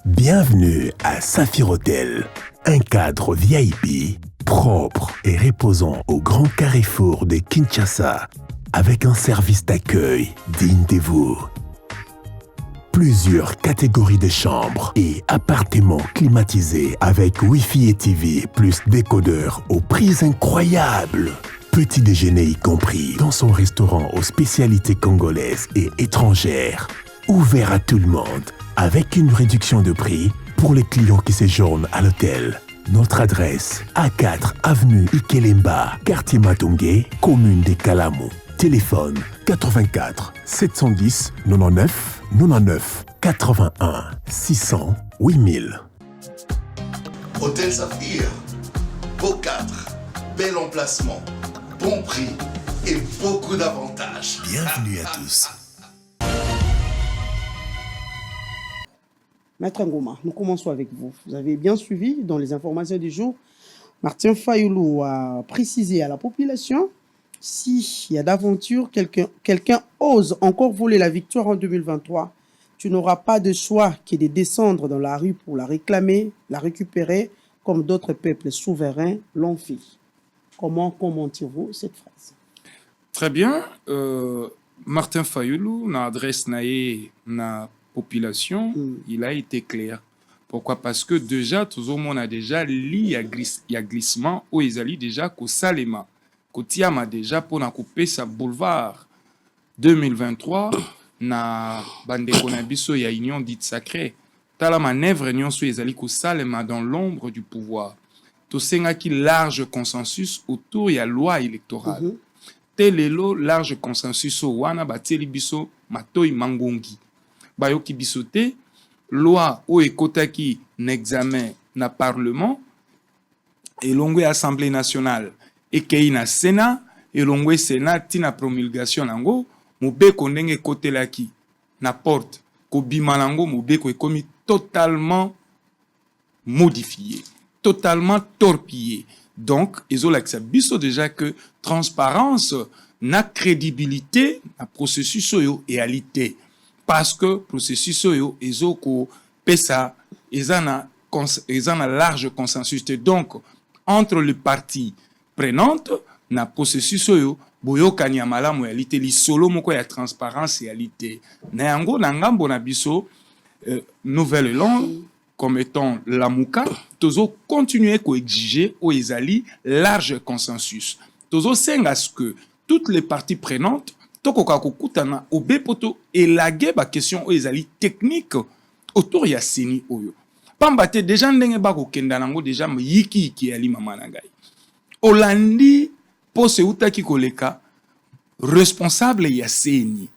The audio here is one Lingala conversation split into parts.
Bienvenue à Saphir Hotel, un cadre VIP, propre et reposant au grand carrefour de Kinshasa, avec un service d'accueil digne de vous. Plusieurs catégories de chambres et appartements climatisés avec Wi-Fi et TV plus décodeur aux prix incroyables. Petit déjeuner y compris dans son restaurant aux spécialités congolaises et étrangères. Ouvert à tout le monde avec une réduction de prix pour les clients qui séjournent à l'hôtel. Notre adresse, A4 avenue Ikelemba, quartier Matongé, commune des Kalamou. Téléphone 84 710 99 99 81 600 8000. Hôtel Saphir, beau cadre, bel emplacement, bon prix et beaucoup d'avantages. Bienvenue à tous. Maître Ngoma, nous commençons avec vous. Vous avez bien suivi dans les informations du jour. Martin Fayulu a précisé à la population s'il y a d'aventure, quelqu'un ose encore voler la victoire en 2023, tu n'auras pas de choix que de descendre dans la rue pour la réclamer, la récupérer, comme d'autres peuples souverains l'ont fait. Comment commentez-vous cette phrase? Très bien. Martin Fayulu, na adresse na population, il a été clair. Pourquoi? Parce que déjà, tout le monde a déjà li ya glissement ou ils allaient déjà qu'au Salema. Kotiama déjà pour na couper sa boulevard 2023 na bande konabiso ya union dite sacrée. Tala manœuvre union so ils allaient qu'au Salema dans l'ombre du pouvoir. To senga qui large consensus autour ya loi électorale. Telelo large consensus so wana bateli biso matoi mangongi. Bayoki bisote loi o ekotaki n'examen na parlement et longwe assemblée nationale et kei na sénat et longwe sénat tina promulgation nango mobeko ndenge kotelaki na porte ko bimanango mobeko ekomi totalement modifié, totalement torpillé. Donc ezolakisa biso déjà que transparence na crédibilité na processus oyo réalité. Parce que processus soyo ezoko pesa ezana large consensus. Donc entre les parties prenantes na processus soyo boyoka ni malamu réalité li solo moko ya transparence réalité. Na yango na ngambo na biso nouvelle langue comme étant la muka tozo continuer ko exiger o ezali large consensus. Tozo senga ce que toutes les parties prenantes tokoka kokutana obepoto elage ba question o ezali technique autour ya seni oyo pambate déjà ndenge ba kokenda nango déjà yiki ali mama na ngai olandi pose utaki koleka responsable ya seni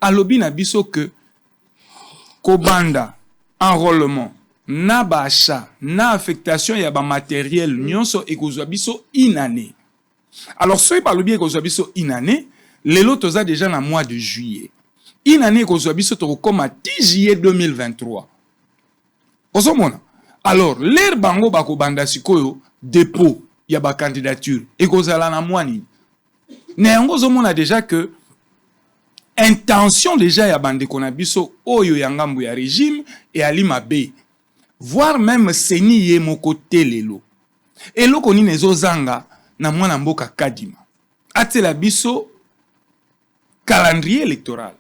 alobi na biso que kobanda enrôlement na ba achat na affectation ya ba matériel nyonso ekozwa biso inane. Alors soy balobi ekozwa biso inane. Lelo toza déjà na mois de juillet. Une année qu'on biso to comme à 10 juillet 2023. Osomona. Alors, l'air bango bako banda sikoyo dépôt ya ba candidature et kozala na mois ni. Ne yango zomona déjà que intention déjà ya bande kona biso oyo ya ngambu ya régime et alima be. Voire même seni ye moko telelo. Et loko ni nezo zanga na mwana mboka kadima. Atela biso calendrier électoral.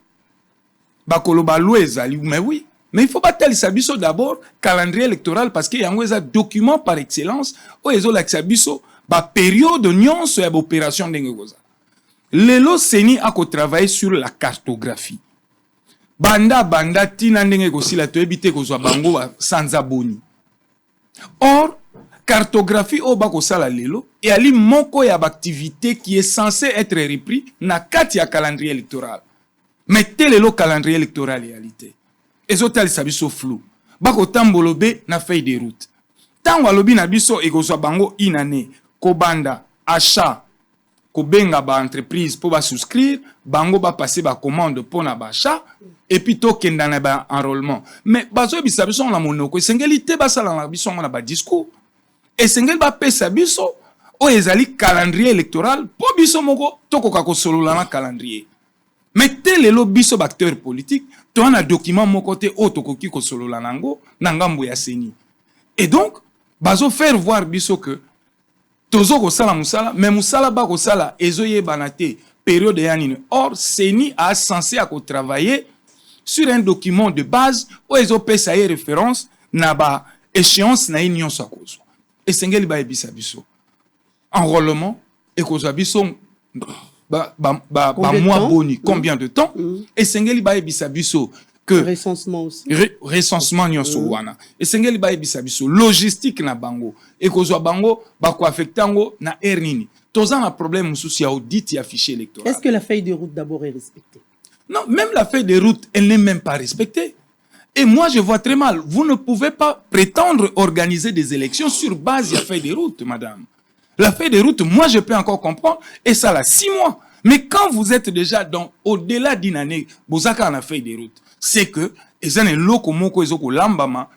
Bakolo balou ezali, mais oui. Mais il faut pas tel sabiso d'abord calendrier électoral parce qu'il y a un document par excellence où ils ont l'accès ba période nyonso ya opération dengoza. Lelo seni ako travailler sur la cartographie. Banda tina ndenge ko sila to ebite ko zwa bango sans aboni. Or cartographie au bako sala lelo et ali moko ya activité qui est censé être repris na kati ya calendrier électoral. Mais tel est le calendrier électoral réalité. Ezotal sabiso flou. Bako tambolobe na feuille de route. Tango alobi na biso ekozwa bango inane ko banda achat ko benga ba entreprise pour ba souscrire bango ba passer ba commande pour na ba achat et puis to kenda na ba enrôlement. Mais bazo bisabiso na monoko sengeli ba sala na biso na ba discours. Et sengel ba pesa biso o ezali calendrier électoral po biso moko tokoka ko solola na calendrier. Mais tel est le biso acteur politique to un document mon côté auto koki ko solo la nango nangambo ya seni. Et donc bazo faire voir biso que tozo ko sala musala mais musala ba ko sala ezoye banate période yanine. Or seni a censé à travailler sur un document de base où ezo pesa y référence na ba échéance na union sa cause. Et sengeli ba ebisa biso. Enrôlement et cause biso mois boni combien de temps et sengeli ba ebisa biso que recensement aussi recensement nyonso wana et sengeli ba ebisa biso logistique na bango et cause bango ba ko affectango na ernini toza na problème souci ya audit ya fichier électoral. Est-ce que la feuille de route d'abord est respectée? Non, même la feuille de route elle n'est même pas respectée. Et moi je vois très mal, vous ne pouvez pas prétendre organiser des élections sur base de la feuille de route, madame. La feuille de route, moi, je peux encore comprendre, et ça là, 6 mois. Mais quand vous êtes déjà dans, au-delà d'une année, vous avez la feuille de route, c'est que,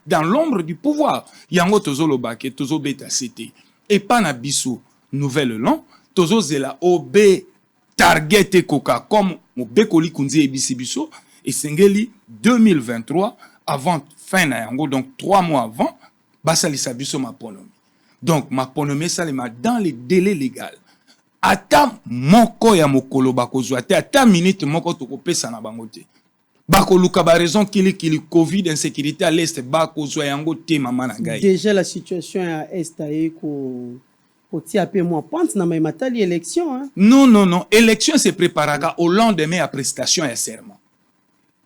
dans l'ombre du pouvoir, yango tozo lobake, tozo beta cité, et pas na biso, nouvelle long, tozo zela OB, target et coca, comme mo bekoli kunzi ebisi biso, et sengeli 2023, avant fin na yango, donc 3 mois avant, basalisa biso ma ponomi. Donc, ma ponomé salema dans les délais légaux. Ata moko ya mokolo bakozwa te, ata minute moko tokopesa na bangote. Bakoluka ba raison kili Covid, insécurité à l'Est, bakozwa yango te mama na ngai. Déjà la situation à Est ko ti apé moi pente na matali élection hein. Non, élection se préparaka au lendemain à prestation et serment.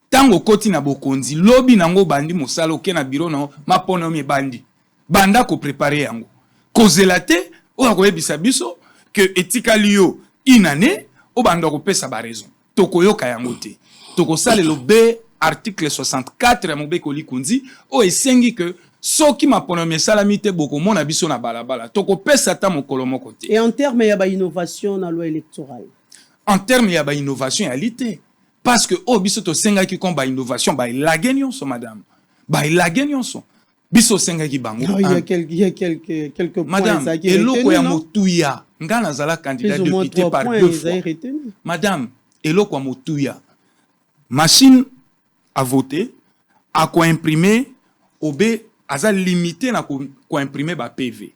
Tango koti na bokonzi, lobi nango bandi mosala oke na bureau na ma ponomé bandi. Banda ko préparer yango. Kozelate, ou a koyebisa biso que etikali yo une année o banda ko pesa ba raison. Tokoyoka yango te. Toko sale lo B article 64 ya mobe koli kunzi o esengi que soki maponomi salamite boko mona biso na balabala. Toko pesa ta mokolo moko te. Et en termes ya ba innovation na loi électorale. En termes ya ba innovation ya lité parce que o biso to senga ki kon ba innovation ba la nyonso madame. Ba la nyonso. Biso senga ki bango. Non, il y a quelques points. Madame, eloko ya motuya. Nga nazala candidat député par 2 fois. Madame, eloko ya motuya. Machine à voter, à quoi imprimer, OB, à limité na quoi imprimer ba PV.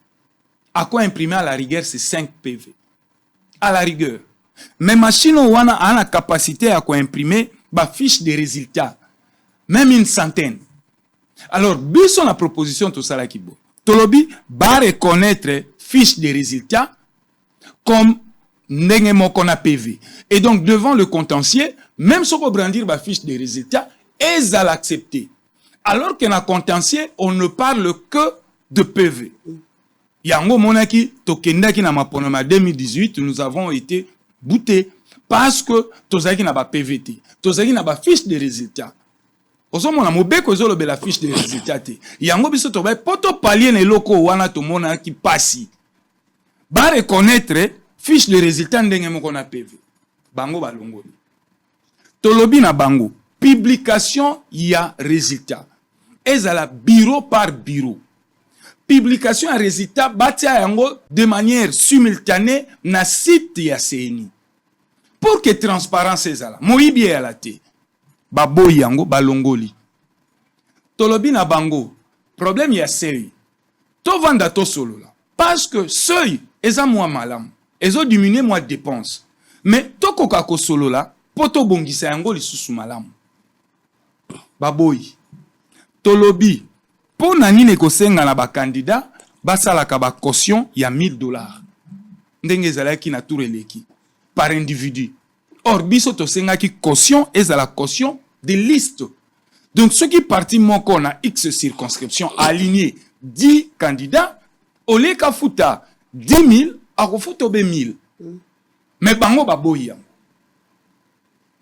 À quoi imprimer à la rigueur, c'est 5 PV. À la rigueur. Mais machine wana a la capacité à quoi imprimer ba fiche de résultats. Même une centaine. Alors, biso la proposition tout ça là qui bon. Tolobi va reconnaître fiche de résultats comme ndenge moko na PV. Et donc devant le contentieux, même si on brandir ba fiche de résultats, ils allent l'accepter. Alors que dans contentieux, on ne parle que de PV. Yango monaki tokendaki na maponoma 2018, nous avons été boutés parce que tozaki na ba PVT, tozaki na ba fiche de résultats. Ozomona mobeko ezolobe la fiche de résultats. Yango biso to ba poto palier na loko wana to mona ki pasi. Ba reconnaître fiche de résultats ndenge moko na PV. Bango balongoli. Tolobi na bango publication ya résultats. Ezala bureau par bureau. Publication ya résultats batia yango de manière simultanée na site ya CENI. Pour que transparence ezala. Moyibi ya la te. Baboy yango balongoli. Tolobi na bango problème ya seuil. To vanda to solo la. Parce que seuil eza moi malam. Ezo diminuer moi dépense. Mais to koka ko solo la poto bongisa yango lisusu malam. Baboy. Tolobi po na nini ko senga na ba candidat basala ka ba caution ya $1000. Ndenge ezalaki na tour eleki par individu. Or, biso to senga ki caution est à la caution des listes. Donc, ceux qui partent mon qu'on a X circonscription aligné 10 candidats, au lieu qu'à fouta 10 000, à refuta 1000. Mais bango baboya.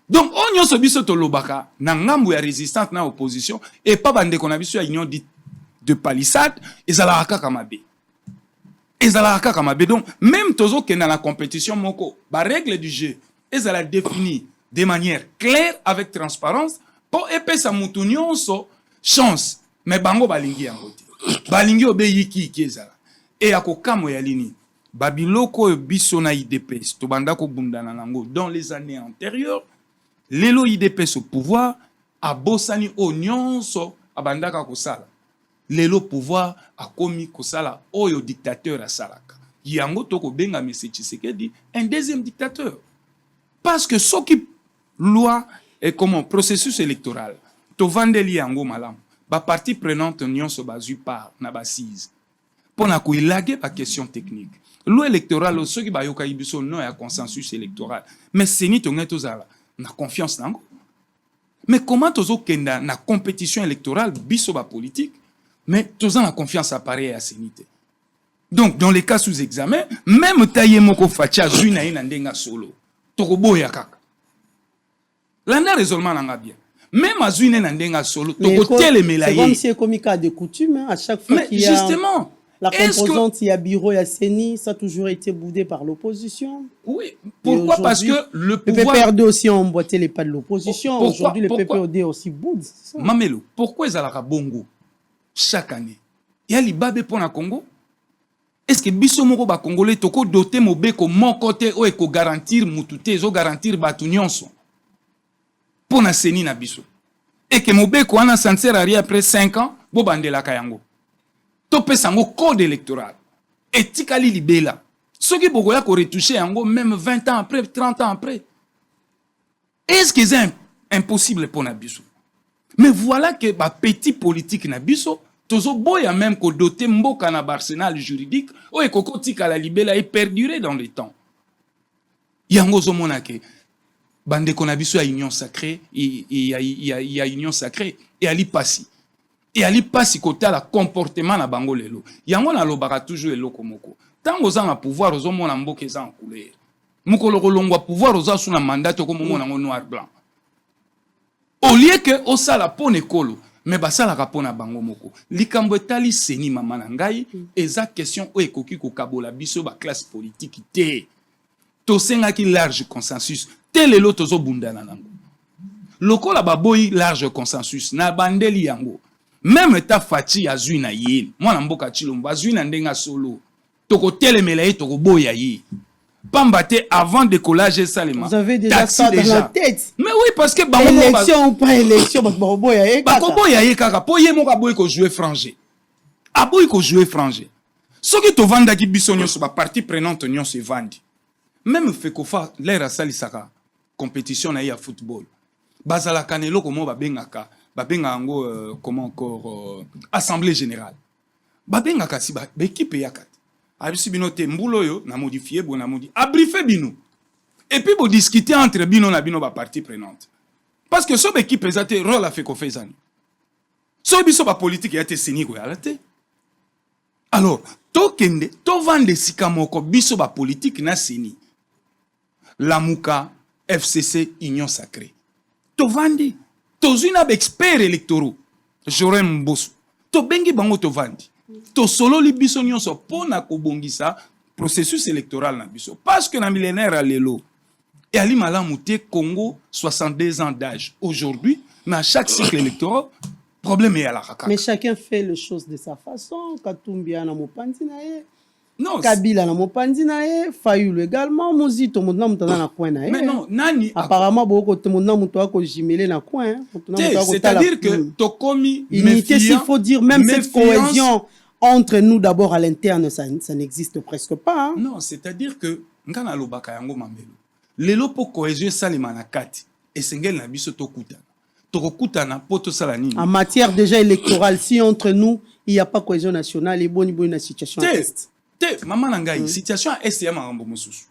Donc, on y a ce biso to lobaka, na ngambu ya résistante na opposition, et pas bande qu'on a biso ya union de palissade, et ça la kamabe. Et ça la kamabe. Donc, même tozo qui est dans la compétition, moko, ba règle du jeu, et ça la définit de manière claire, avec transparence, pour épais sa moutounion so chance. Mais bango balingi yangote. Balingi obeyiki kiezala. Et ako kamo ya lini. Babiloko biso na IDPS, to bandako bundana nango, dans les années antérieures, l'élo IDPS au pouvoir, abosani o nyonso abandaka kosala lelo pouvoir akomi kosala oyo dictateur asalaka yango toko benga M. Tshisekedi un deuxième dictateur parce que ce qui loi et comment processus électoral to vandeli yango malam ba partie prenante nyonso bazui par na basise pona ko ilage ba question technique loi électorale ceux qui ba yoka ibiso non ya consensus électoral mais seni to ngeto zala na confiance nango. Mais comment tozo kenda na compétition électorale biso ba politique mais tozo na confiance à pareil à sénité. Donc dans les cas sous examen même taye moko facha zuna ina ndenga solo toko boya kaka. Landa raisonnement nanga bien. Même azune na ndenga solo toko telemela c'est comme si c'est comme cas de coutume hein, à chaque fois qu'il y a justement la composante, il y a bureau, il y a CENI, ça a toujours été boudé par l'opposition. Oui, pourquoi? Parce que le pouvoir... Le PPRD aussi a emboîté les pas de l'opposition. Aujourd'hui, le PPRD aussi boude. Mamelo, pourquoi ils ont bongo chaque année? Il y a l'Ibabe pour le Congo. Est-ce que biso moko ba Congolais toko doté mobeko mon côté o eko garantir mutute, zo garantir batu nyonso pour na CENI na biso? Et que mobeko ana sanser arrière après 5 ans, bo bandela kayango. Topé sango code électoral. Etikali libela. Ce qui beaucoup ya ko retoucher yango même 20 ans après, 30 ans après. Est-ce que c'est impossible pour Nabiso? Mais voilà que ba petit politique Nabiso, tozo boya même ko doté mboka na arsenal juridique, o ekoko tika la libela et perdurer dans le temps. Yango zo monake bande ko Nabiso ya union sacrée, il y a union sacrée et ali passi. Et ali passi côté la comportement na bango lelo. Yango na lobaka toujours eloko moko. Tant aux gens à pouvoir aux hommes en mboka en couleur. Mukolo kolongwa pouvoir aux gens na mandat comme mon en noir blanc. Au lieu que au sala pone kolo, mais basala rapona bango moko. Likambo etali seni mama na ngai eza question o ekoki ko kabola biso ba classe politique te. To senga ki large consensus. Tel lelo tozo bundana nango. Lokola baboyi large consensus na bandeli yango. Même ta fati azui na ye. Mwana mboka chilomba azui na ndenga solo. Toko telemela ye toko boya ye. Pambate avant décollage salema. Vous avez déjà ça dans la tête. Mais oui parce que élection ou pas élection bako boya ye kaka. Bako boya ye kaka po ye moka boy ko jouer frangé. Aboy ko jouer frangé. Soki to vanda ki biso nyonso ba partie prenante nyonso vandi. Même fekofa l'air asali saka compétition na ya football. Bazala kanelo komo ba bengaka. Babenga ango comment encore assemblée générale. Babenga kasi ba équipe yakat. Abisi bino te mbulo yo na modifier bon na modi. Abrifer bino. Et puis bo discuter entre bino na bino ba partie prenante. Parce que so équipe ezate rôle a fait ko faisani. So biso ba politique ya te seni ko yalate. Alors, to kende, to vande sikamoko biso ba politique na seni. Lamuka FCC Union Sacrée. To vande tozuna expert électoraux Jorem Mbosso to bengi bango to vandi to solo li biso nyonso pona ko bongisa processus électoral na biso parce que na millénaire à lelo et ali malamu te Congo 62 ans d'âge aujourd'hui na chaque cycle électoral problème est à la raka. Mais chacun fait les choses de sa façon. Katumbi na mopanzi na ye. Non, Kabila na mopanzi na ye, Fayulu également, Mozito mona mutana na coin na ye. Mais non, nani apparemment beaucoup de mona muto ko jimele na coin. C'est-à-dire que tokomi unité, s'il faut dire même cette cohésion entre nous d'abord à l'interne ça n'existe presque pas. Hein? Non, c'est-à-dire que ngana lobaka yango mamelo. Lelo po cohésion salima na kati et sengel na biso tokutana. Tokutana poto sala nini. En matière déjà électorale si entre nous il n'y a pas cohésion nationale et boni na situation est. Maman nangai situation est ya makambo mosusu.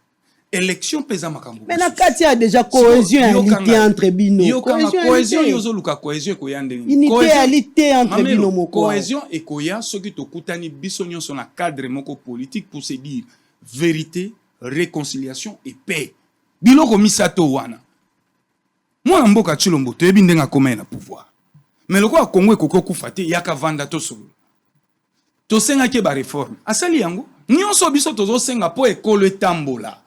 Élection pesa makambo. Mais na kati a déjà cohésion unité entre bino. Cohésion yozo luka cohésion ko yande. Unité entre bino moko. Cohésion et koya soki tokutani biso nyonso na cadre moko politique pour se dire vérité, réconciliation et paix. Biloko misato wana. Moi mboka chilombo to yebi ndenga koma na pouvoir. Mais loko Congo ekoko kufate yaka vanda to solo. To senga ke ba réforme. Asali yango nyonso biso tozo senga po ekolo etambola.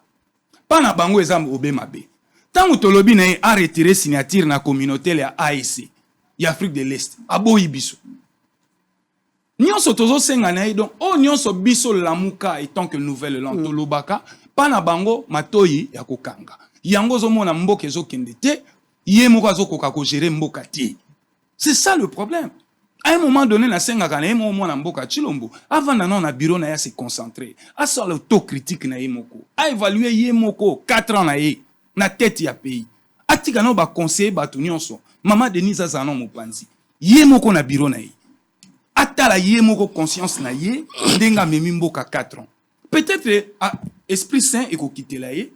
Pana bango ezambo obemabe. Tango tolobi na a retiré signature na communauté ya AEC, ya Afrique de l'Est, aboyi biso. Nyonso tozo senga na donc o nyonso biso lamuka étant que nouvelle langue tolobaka, pana bango matoyi ya kokanga. Yango zo mona mboka ezo kende te, Yé moko azokoka ko gérer mboka ti. C'est ça le problème. À un moment donné, na senga kana yemo mwana mboka Chilombo, avant d'aller na bureau na ya se concentrer, à sur l'autocritique na yemoko, à évaluer yemoko 4 ans na ye, na tête ya pays. Atika no ba conseiller ba tunionso, maman Denise Azano mopanzi. Yemoko na bureau na ye. Atala yemoko conscience na ye, ndenga memi mboka 4 ans. Peut-être esprit saint eko quitter la ye,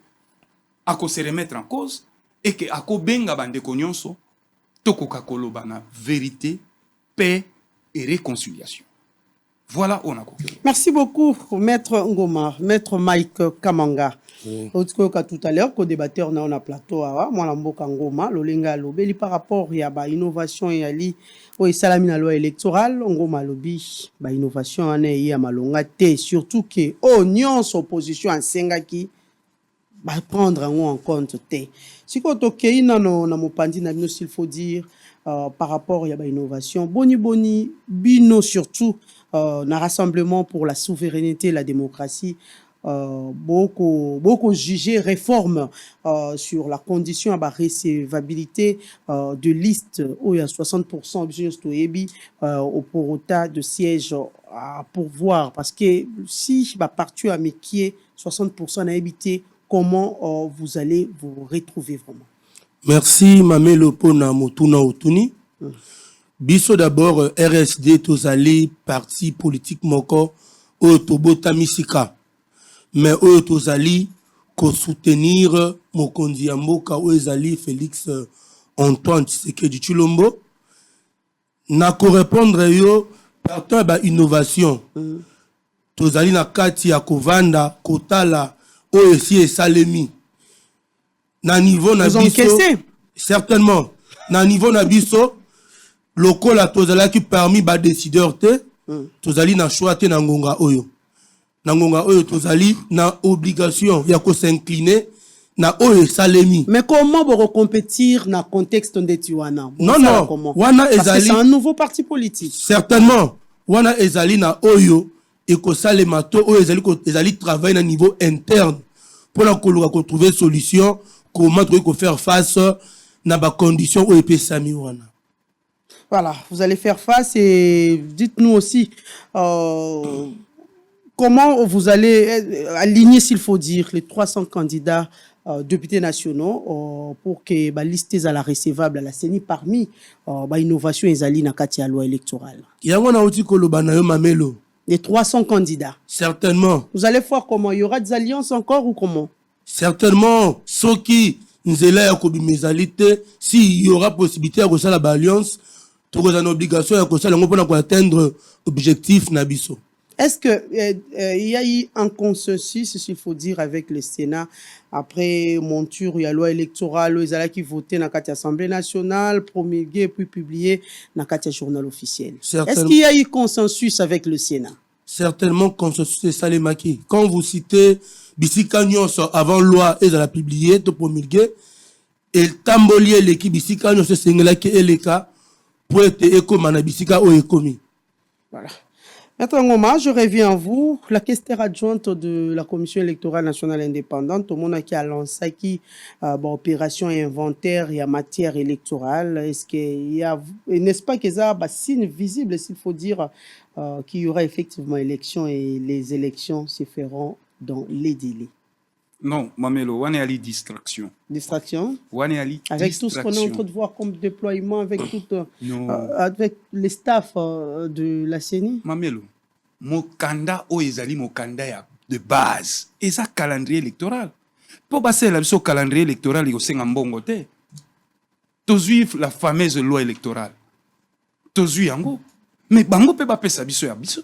ako se remettre en cause et que ako benga bande konyonso, toko kakoloba na vérité, paix et réconciliation. Voilà, on a compris. Merci beaucoup, Maître Ngoma, Maître Mike Kamanga. Tout à l'heure, qu'au débatteur on a plateau, moi Mboka Ngoma, l'Olenga Lobeli par rapport à l'innovation et à salami la loi électorale, Ngoma Lobi, innovation en a malonga te, surtout que nuance opposition en Sengaki, prendre en compte te. Si quand ok, na mopandi na bino s'il faut dire. Par rapport à l'innovation, boni bino surtout na rassemblement pour la souveraineté et la démocratie, beaucoup jugé réforme sur la condition à recevabilité de liste où il y a 60% au porota de sièges à pourvoir, parce que si partout à Mekié 60% n'a habité, comment vous allez vous retrouver vraiment? Merci Mamelo pona motuna otuni. Biso d'abord RSD tozali parti politique moko o tobota misika. Mais o tozali ko soutenir mokonzi ya mboka o ezali Félix Antoine Tshisekedi Tshilombo. Na ko répondre yo partant ba innovation. Tozali na kati ya kovanda kotala o esi esalemi. Na niveau na biso, certainement, na niveau na biso, local la tozala qui parmi ba décideur te, tozali na choix te na ngonga oyo. Na ngonga oyo tozali na obligation ya ko s'incliner na oyo salemi. Mais comment vous compétir na contexte de Tiwana? Non, wana ezali. Parce que c'est un nouveau parti politique. Certainement, wana ezali na oyo et ko salema to oyo ezali travail na niveau interne pour la trouver solution. Comment faire face à la condition où il Sami wana. Voilà, vous allez faire face et dites-nous aussi comment vous allez aligner, s'il faut dire, les 300 candidats députés nationaux pour que la liste soit recevable à la CENI parmi l'innovation et la loi électorale. Les 300 candidats. Certainement. Vous allez voir comment il y aura des alliances encore ou comment? Certainement, ceux qui nous élèvent comme mésalité, s'il y aura possibilité de faire l'alliance, tu as une obligation de atteindre l'objectif Nabiso. Est-ce qu'il y a eu un consensus, s'il faut dire, avec le Sénat après monture, il y a la loi électorale, ils allaient qui voter dans l'Assemblée nationale, promulguer puis publier dans le journal officiel. Est-ce qu'il y a eu consensus avec le Sénat? Certainement, consensus c'est Salemaki. Quand vous citez Bisika Nyonso avant loi et la publier, de promulguer, et tambolier l'équipe Bisika Nyonso Sengela qui est le cas pour être écomana Bisika ou écomi. Voilà. Maître Ngoma, je reviens à vous. La questeur adjointe de la Commission électorale nationale indépendante, au monde qui a lancé qui opération inventaire et en matière électorale, est-ce qu'il y a, n'est-ce pas que ça a signe visible, s'il faut dire, qu'il y aura effectivement élection et les élections se feront dans les délais? Non, Mamelo, on est à la distraction. Distraction? On est à la avec tout ce qu'on est en train de voir comme déploiement, avec avec les staffs de la CENI? Mamelo, mon candidat o ezali mon candidat de base. Et ça, calendrier électoral. Pour passer là, ce calendrier électoral, il y a un bon côté. Tozui la fameuse loi électorale. Tozui yango. Mais bango peut pas faire biso ya biso.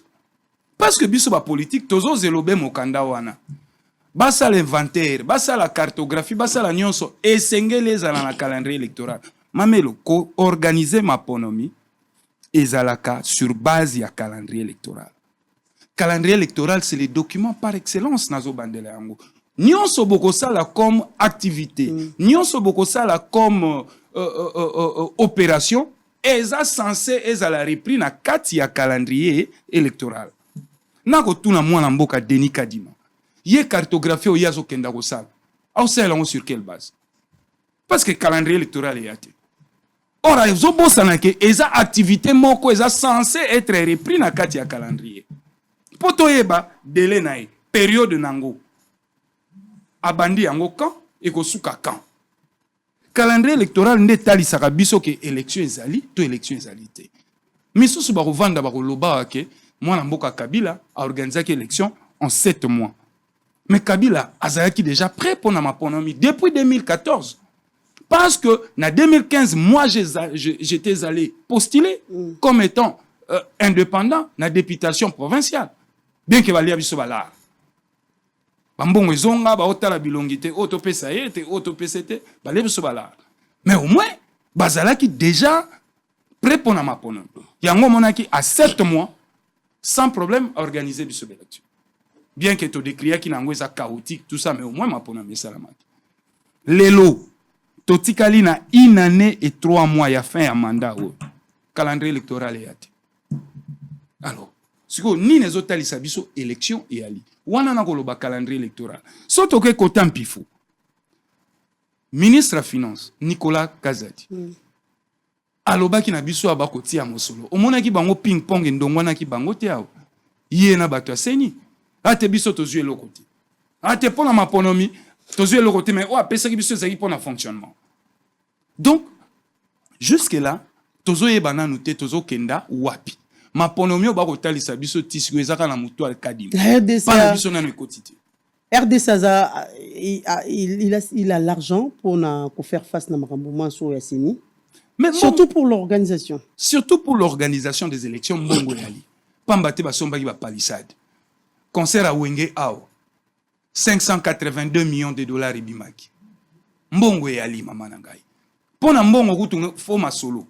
Parce que biso ba politique, tozo zelobe mon candidat wana. Basa l'inventaire, basa la cartographie, basa la nyonso, et sengele à la calendrier électoral. Mamelo, organiser ma ponomi, ezalaka sur base ya calendrier électoral. Calendrier électoral, c'est les documents par excellence nazo bandele yango. Nyonso boko sala comme activité, nyonso boko sala comme opération, eza censé ezala repris na kati ya calendrier électoral. Nako tuna mwana mboka Denis Kadima. Yé cartographie ou yazo kenda ko sala. Au sala sur quelle base? parce que calendrier électoral est athée. Or, les obosanake, les activités moko, elles sont censées être repris dans le calendrier. Pour toi, délai nae, période nango, abandi yango quand et kosuka quand. Calendrier électoral n'est tali sakabiso que élection ezali, to élection ezalité. Misusu ba kovanda ba koloba ke mwana mboka Kabila a organisé l'élection en 7 mois. Mais Kabila azalaki déjà prêt pour ma ponomi depuis 2014. Parce que en 2015, moi j'étais allé postuler comme étant indépendant dans la députation provinciale. Bien que Valia biso bala. Bambongo zonga ba otala bilongité auto PSAT, auto PCT, balé biso bala. Mais au moins bazalaki déjà prêt pour ma ponomi. Yango monaki à 7 mois sans problème à organiser biso élection. Bien que tu décris qui n'ango est chaotique tout ça mais au moins ma ponomi salamaki. Lelo Totikali na 1 année et 3 mois ya fin ya mandat au calendrier électoral est athée. Alors, si vous ni les autres biso élection et ali. Wana na koloba calendrier électoral. Soto ke kotam pifou. Ministre de Finance Nicolas Kazadi. Aloba ki na biso abakoti ya mosolo. Omona ki bango ping pong ndongwana ki bango te awo. Yé na bato aseni. Ate biso tozu elokoti. Ate pona maponomi tozu le côté mais oh apesa ki biso ezaki pour na fonctionnement. Donc jusque là tozo yebana nuté tozo kenda wapi. Ma ponomio ba kotalisa biso tisiko ezaka na mutu al kadima. Pas biso na ekotité. RDSA il a l'argent pour faire face na makambo sur Yassini. Mais surtout pour l'organisation. Surtout pour l'organisation des élections mbongo yali. Pambate ba somba ki ba palissade. Concert à Wenge Ao. 582 millions de dollars et bimaki. Mbongo e ali mama nangai. Pona mbongo kutu fo masolo.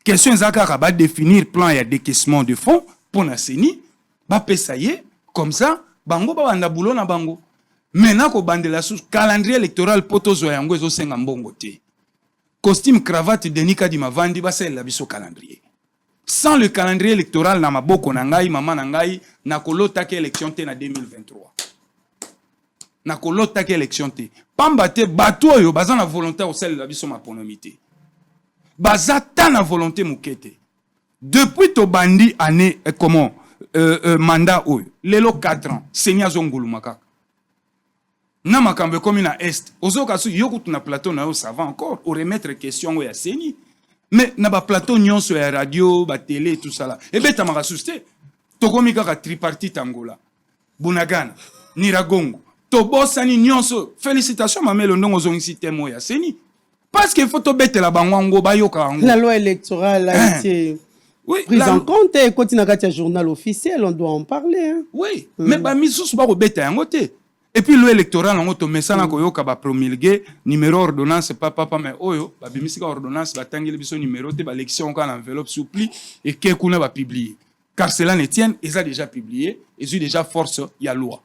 Question zakaka ba définir plan ya décaissement de fonds pour na seni ba pesaye comme ça bango ba banda boulot na bango. Maintenant ko bandela sous calendrier électoral potozo yango ezo senga mbongo te. Costume cravate Denika di mavandi ba sel la biso calendrier. Sans le calendrier électoral na maboko nangai mama nangai na kolota ke élection te na 2023. Na kolota ke élection te. Pamba te bato yo baza na volonté au sel la biso maponomité. Baza ta na volonté mukete. Depuis to bandi année comment mandat oyo lelo 4 ans senya zongulu makaka. Na makambe comme na est ozoka su yokutu na plateau na yo ça va encore au remettre question ya seni. Mais na ba plateau nyonso ya radio ba télé tout ça là. Et beta maka susté. Tokomi kaka tripartite Angola. Bunagana, Niragongo. Tobosani nyonso. Félicitations mamelo ndongo zongisi temo ya seni. Parce qu'il faut to bete la bango bayoka ango. La loi électorale a été prise en compte et quand il y a un journal officiel, on doit en parler. Hein. Oui, mais ba misus ba ko bete yango te. Et puis loi électorale on to mesana ko yoka ba promulguer numéro ordonnance papa mais oyo ba bimisika ordonnance ba tangeli biso numéro te ba élection ka l'enveloppe suppli et que kuna ba publier. Car cela ne tient, ils ont déjà publié, ils ont déjà force il y a loi.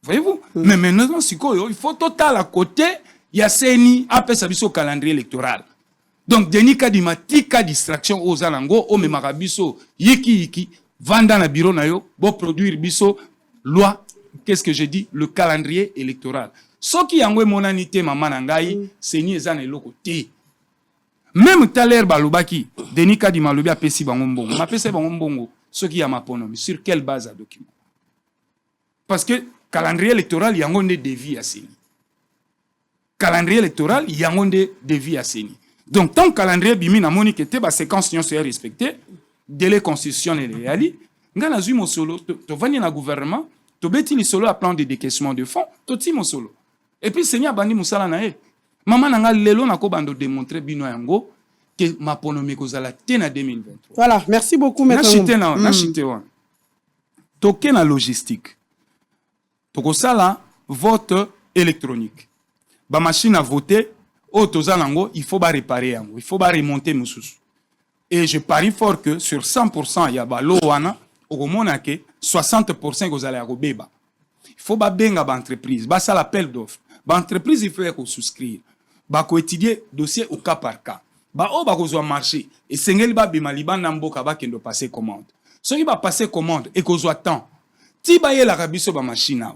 Voyez-vous? Mais maintenant il faut total à côté il y a seni après ça biso calendrier électoral. Donc Denika di matika distraction aux alango o me marabiso yiki vanda na bureau na yo bo produire biso loi. Qu'est-ce que j'ai dit? Le calendrier électoral. Ce qui a monanité maman nangai, c'est ni ezan eloko te. Même tout à l'heure balobaki, Denika di malobi apesi bango mbongo. Ma pesi bango mbongo. Ce qui a ma ponomi. Sur quelle base à document? Parce que calendrier électoral y a un dévi à seni. Calendrier électoral y a un dévi à seni. Donc tant calendrier bimi na moni kete ba séquence nyon soit respectée, délai constitutionnel et ali, ngana zui mo solo to vani na gouvernement. To beti li solo à plan de décaissement de fonds, to ti mo solo. Et puis Seigneur bandi musala na e. Maman nanga lelo na ko bando démontrer bino yango que ma ponomi ko zala te na 2023. Voilà, merci beaucoup maître. Na chité wan. To ke na logistique. To ko sala vote électronique. Ba machine à voter o to zalango, il faut ba réparer yango, il faut ba remonter mususu. Et je parie fort que sur 100% ya ba lo wana au moins 60% vous allez à Robeba. Il faut benga ba entreprise, ba ça l'appel d'offre. Ba entreprise il faut souscrire. Ba ko étudier dossier au cas par cas. Ba o ba ko zo marché et sengeli ba bima libanda mboka ba kendo passer commande. Ce qui va passer commande et ko zo temps. Ti ba ye la rabiso ba machine.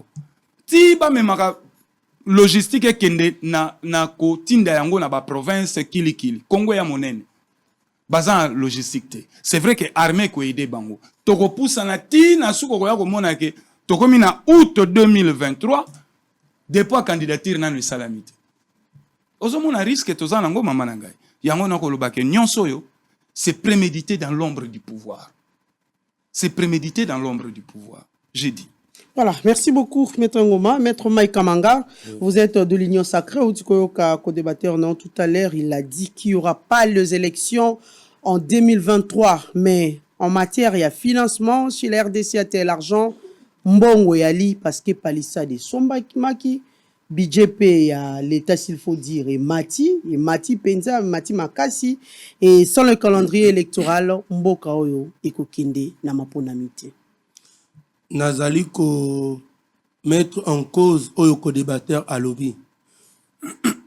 Ti ba memaka logistique ekende na kotinda yango na ba province kili Congo ya monene baza logistique te. C'est vrai que armée ko aider bango toko poussa na tina suko ko ya ko mona ke tokomi na août 2023 depuis candidature na salamité ozomona risque tozana ngo mama na ngai yango na koloba ke nyonso yo c'est prémédité dans l'ombre du pouvoir. C'est prémédité dans l'ombre du pouvoir. J'ai dit. Voilà, merci beaucoup, Maître Ngoma. Maître Mike Kamanga, vous êtes de l'Union Sacrée. Co-débatteur, non, tout à l'heure, il a dit qu'il n'y aura pas les élections en 2023. Mais en matière, il y a financement. Si la RDC a l'argent, Mbongo Yali, parce que Palissa de Sombaki, BJP, il y a l'État, s'il faut dire, et Mati Penza, Mati Makasi, et sans le calendrier électoral, Mboka Oyo, et Kokinde, Namaponamite. Nazali ko mettre en cause Oyo co-débatteur à lobby.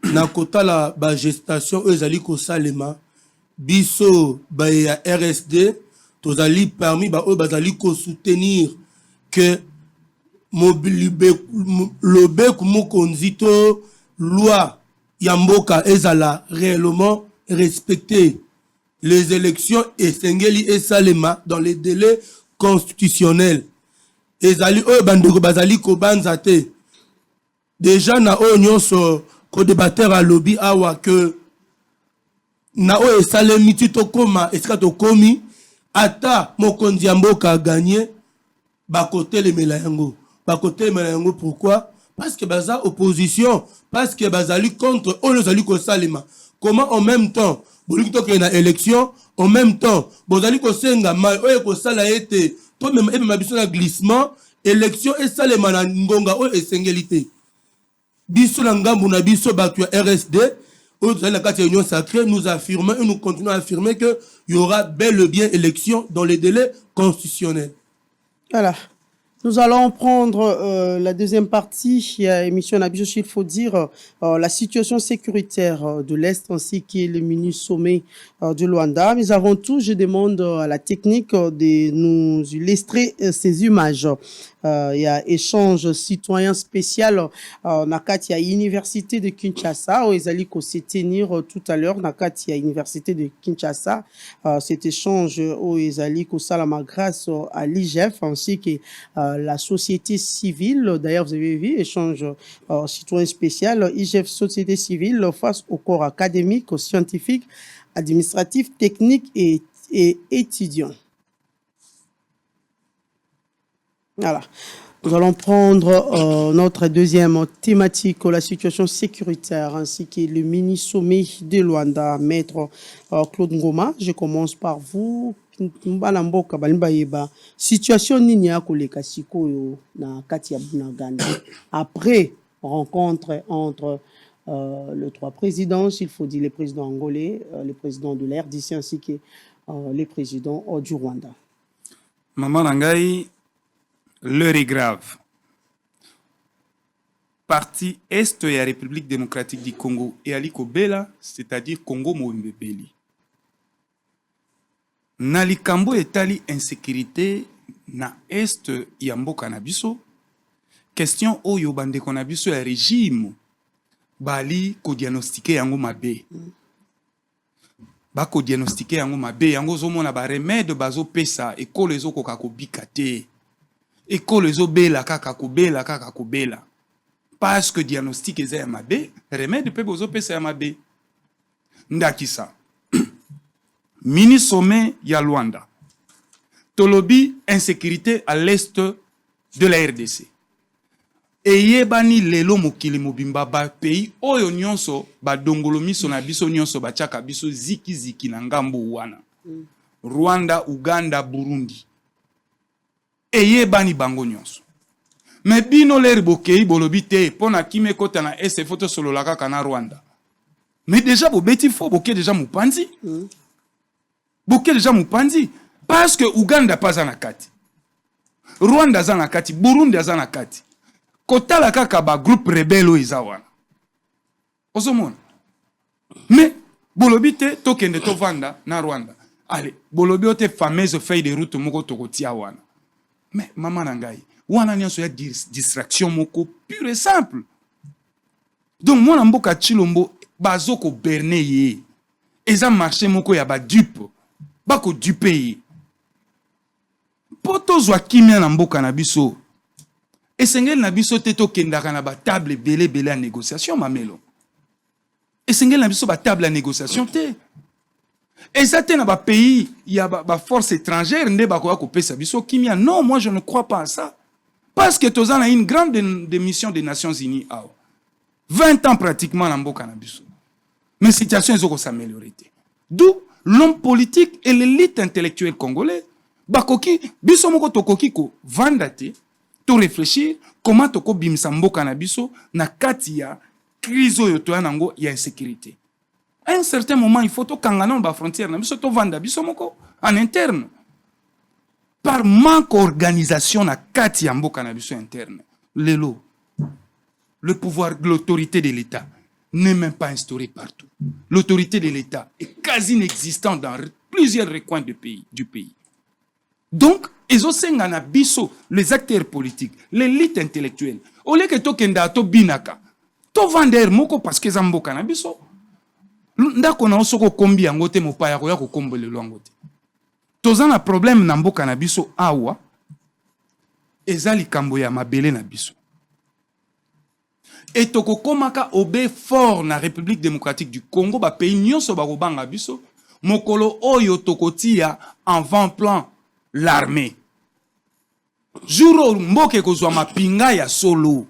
Na kota la ba gestation, Ezali ko salema, biso ba ya RSD, tozali parmi ba Oyo bazali ko soutenir que lobe kumokonzito loi yamboka ezala réellement respecté. Les élections esengeli et salema dans les délais constitutionnels. Ezali oyo bandeko bazali ko banzate. Déjà na oyo nyonso ko débatteur à lobby awa que na oyo salemi tito koma esika to komi ata mokonzi yamboka a gagné ba côté le melayango. Côté Malango, pourquoi? Parce que baza opposition, parce que bazali contre Olozali ko salema. Comment en même temps, boli to ke na élection, en même temps, bozali ko senga mai oyo ko sala ete, to même mabiso na glissement, élection et salema na ngonga o esengelité. Biso na ngambu na biso batu ya RSD, au la carte Union Sacrée, nous affirmons et nous continuons à affirmer que il y aura bel et bien élection dans les délais constitutionnels. Voilà. Nous allons prendre la deuxième partie, émission Nabijo, il faut dire la situation sécuritaire de l'Est ainsi que le mini-sommet de Luanda. Mais avant tout, je demande à la technique de nous illustrer ces images. Il y a échange citoyen spécial nakati ya Université de Kinshasa où ils allaient se tenir tout à l'heure nakati ya Université de Kinshasa. Cet échange où ils allaient salama grâce à l'IGF ainsi que la société civile. D'ailleurs, vous avez vu échange citoyen spécial IGF société civile face au corps académique, aux scientifiques, administratifs, techniques et étudiants. Voilà. Nous allons prendre notre deuxième thématique, la situation sécuritaire, ainsi que le mini-sommet de Luanda. Maître Claude Ngoma, je commence par vous. Situation nini ya koleka sikoyo na kati ya Bunagana après rencontre entre les trois présidents, il faut dire les présidents angolais, le président de la RDC ainsi que les présidents du Rwanda. Maman Nangai, l'heure est grave. Partie est de la République démocratique du Congo et Aliko Bela, c'est-à-dire Congo Moïmbebeli. Na likambo etali insécurité na est yamboka na biso, question oyo bandeko na biso ya régime bali ko diagnostiquer yango mabe. Ba ko diagnostiquer yango mabe, yango zomona ba remède bazo pesa ekolo ezo koka ko bikate. Ekolo ezo bela kaka ko bela. Parce que diagnostic eza ya mabe, remède pe bozo pesa ya mabe. Ndakisa. Mini sommet ya Luanda. Tolobi insécurité à l'est de la RDC. Eyebani lelo mokili mobimba ba pays oyo nyonso ba dongolo miso na biso nyonso ba chaka biso ziki na ngambo wana. Rwanda, Uganda, Burundi. Eyebani bango nyonso. Mais bino ler bokei bolobi te pona kime kota na SF to solo laka kana Rwanda. Mais déjà bo beti fo boké déjà mupanzi. Boké déjà mupanzi parce que Uganda pas na kati. Rwanda za na kati, Burundi za na kati. Kota la kaka ba groupe rebelle o izawana. Osomona. Mais bolobi te tokende to vanda na Rwanda. Allez, bolobi ote fameuse feuille de route moko tokotia wana. Mais maman nangai, wana nyonso ya distraction moko pure et simple. Donc moi na mboka Chilombo bazo ko berner ye. Eza marché moko ya ba dupe. Ba ko dupe ye. Poto zwa kimia na mboka na biso. Esengeli na biso te to kendaka na ba table belé à négociation mamelo. Esengeli na biso ba table à négociation te. Eza te na ba pays ya ba force étrangère nde ba ko pesa biso kimia. Non, moi je ne crois pas à ça. Parce que tozan a une grande mission des Nations Unies. 20 ans pratiquement dans mboka na biso. Mais la situation est s'améliorer. D'où l'homme politique et l'élite intellectuelle congolais bakoki biso moko tokoki ko vandate to réfléchir comment toko bimisa mboka na biso na kati ya crise oyo to yango ya insécurité. À un certain moment il faut to kangana ba frontière na biso to vanda biso moko en interne. Par manque d'organisation na kati ya mboka na biso interne. Lelo le pouvoir, l'autorité de l'État n'est même pas instaurée partout. L'autorité de l'État est quasi inexistante dans plusieurs recoins du pays. Donc, les acteurs politiques, l'élite intellectuelle, au lieu que to kenda to binaka, to vender moko parce que zamboka na biso. Ndako na osoko kombi yangote mopaya ko ya ko kombele lwangote. Tozana na problème na mboka na biso awa ezali kambo ya mabele na biso. Et toko komaka obe fort na République démocratique du Congo ba pays nyonso ba kobanga biso mokolo oyo tokotia en avant-plan l'armée. Jour mboke kozwa mapinga ya solo.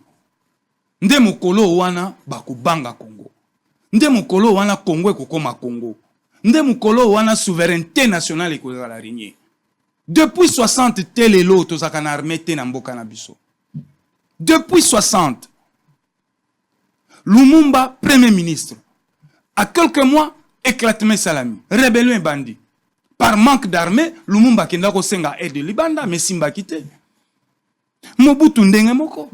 Nde mokolo wana ba kobanga Congo. Nde mokolo wana Congo ekokoma Congo. Nde mokolo wana souveraineté nationale ekozala régner. Depuis 60 telelo tozaka na armée te na mboka na biso. Depuis 60 Lumumba, Premier ministre. À quelques mois, éclatement Salami. Rébellion et bandit. Par manque d'armée, Lumumba kenda ko senga aide Libanda, mais Simba kite. Mobutu ndenge moko.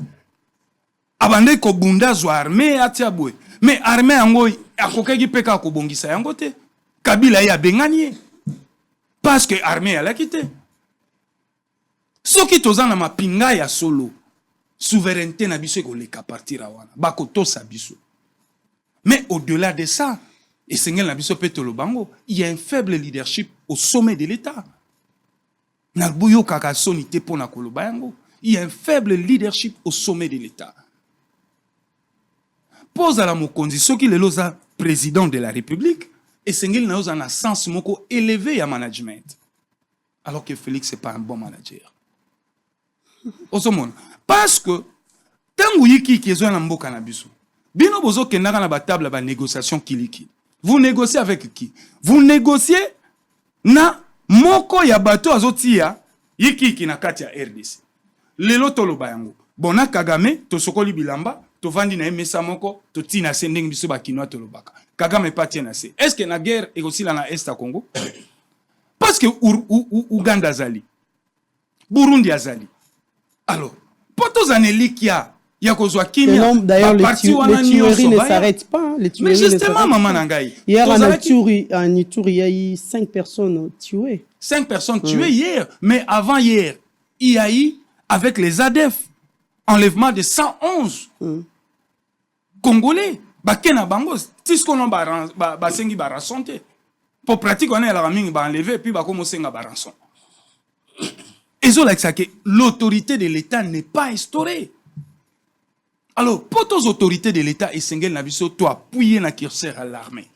Abande ko bunda zo armée atiabwe. Mais armée yango akokeki peka ko bongisa yango te. Kabila ya benganie. Parce que armée ala kite. Soki tozana mapinga ya solo. Souveraineté na biso ko leka partir wana bako to sa biso. Mais au-delà de ça, et sengel na biso petolo bango, il y a un faible leadership au sommet de l'État. Na buyo kaka sonité pona koloba yango, il y a un faible leadership au sommet de l'État. Pose à la mokonzi soki lelo za président de la République et sengel na oza na sens moko élevé ya management. Alors que Félix c'est pas un bon manager. Osomona parce que tangu yiki kezo na mboka na biso bino bozo kendaka na ba table ba négociation kiliki. Vous négociez avec qui? Vous négociez na moko ya bato azotia yiki na kati ya RDC. Lelo toloba yango bona Kagame to sokoli bilamba to vandi na emesa moko to tina sending biso ba kinwa tolobaka Kagame pas tient assez. Est-ce que la guerre est aussi là na Est à Congo? Parce que Ouganda azali, Burundi azali. Alors, potos anelikia ya kozwa kimia. D'ailleurs, les tueries ne s'arrêtent pas. Mais justement, maman Nangaï. Hier, en Ituri, il y a eu 5 personnes tuées. 5 personnes tuées hier. Mais avant hier, il y a eu, avec les ADF, enlèvement de 111 Congolais. Bakena bango, tisko non basengi barançon te. Pour pratiquer, on est à la ramine, enlever, puis commencer à barançon. Et que l'autorité de l'État n'est pas instaurée. Alors, pour les autorités de l'État, et Sengel Nabiso, toi, appuyer na curseur à l'armée.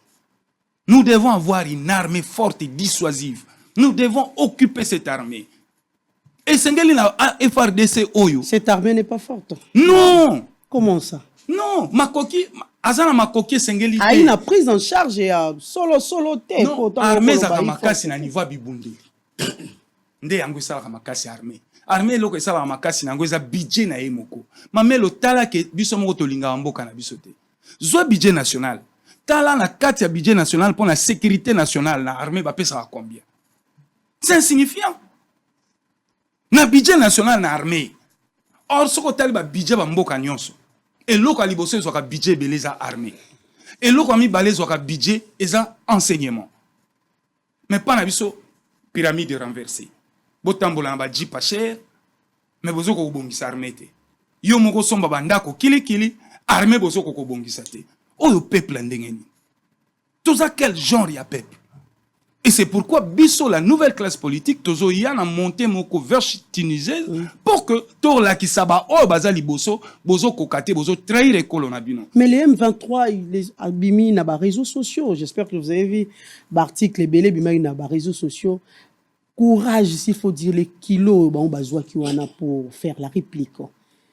Nous devons avoir une armée forte et dissuasive. Nous devons occuper cette armée. Et Sengel na FRDC Oyo. Cette armée n'est pas forte. Non. Comment ça? Non, Makoki, Azana Makoki Sengeli. Ah, il a prise en charge et solo te. Non, armée Zakamakasi na niveau Bibundi. Nde yango esala makasi armée. Armée loko esala makasi nango eza budget na yemoko. Mamelo tala ke biso moko tolinga mboka na biso te. Zo budget national. Tala na kati ya budget national pour la sécurité nationale na armée ba pesa à combien? C'est insignifiant. Na budget national na armée. Or soko tali ba budget ba mboka nyonso. Et loko aliboso zo ka budget beleza armée. Et loko mi balé zo ka budget eza enseignement. Mais pas na biso pyramide renversée. Botambola ba jipa cher mais bozo ko bongisa armée te. Yo moko somba bandako kili armée bozo koko bongisa te. Oh le peuple ndengeni. Tout ça quel genre y a peuple. Et c'est pourquoi biso la nouvelle classe politique tozo yana monté moko vers Tunisie pour que tour la qui saba oh bazali bozo kokate bozo trahir ekolo na bino. Mais les M23 les abimi na ba réseaux sociaux, j'espère que vous avez vu l'article belé bima na ba réseaux sociaux. Courage s'il faut dire les kilos bon bazwa ki wana pour faire la réplique.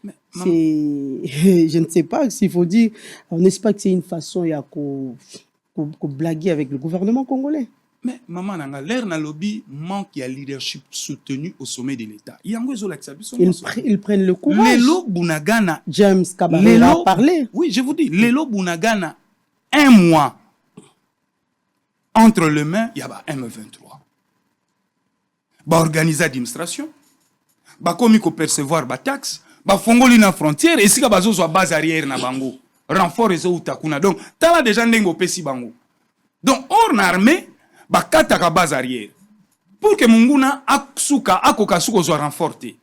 Mais, je ne sais pas s'il faut dire n'est-ce pas que c'est une façon ya ko blaguer avec le gouvernement congolais. Mais maman nanga l'air na lobby manque il y a leadership soutenu au sommet de l'État. Ils prennent le courage. Lelo Bunagana James Kabila a parlé. Oui, je vous dis Lelo Bunagana un mois entre les mains il y a ba M23. Ba organiser administration. Ba komi ko percevoir ba taxe, ba fongoli na frontière et sika bazo zo base arrière na bango. Renfort ezo utakuna. Donc tala déjà ndengo pesi bango. Donc hors armée bakata ka base arrière pour que munguna aksuka akokasuko soit renforcé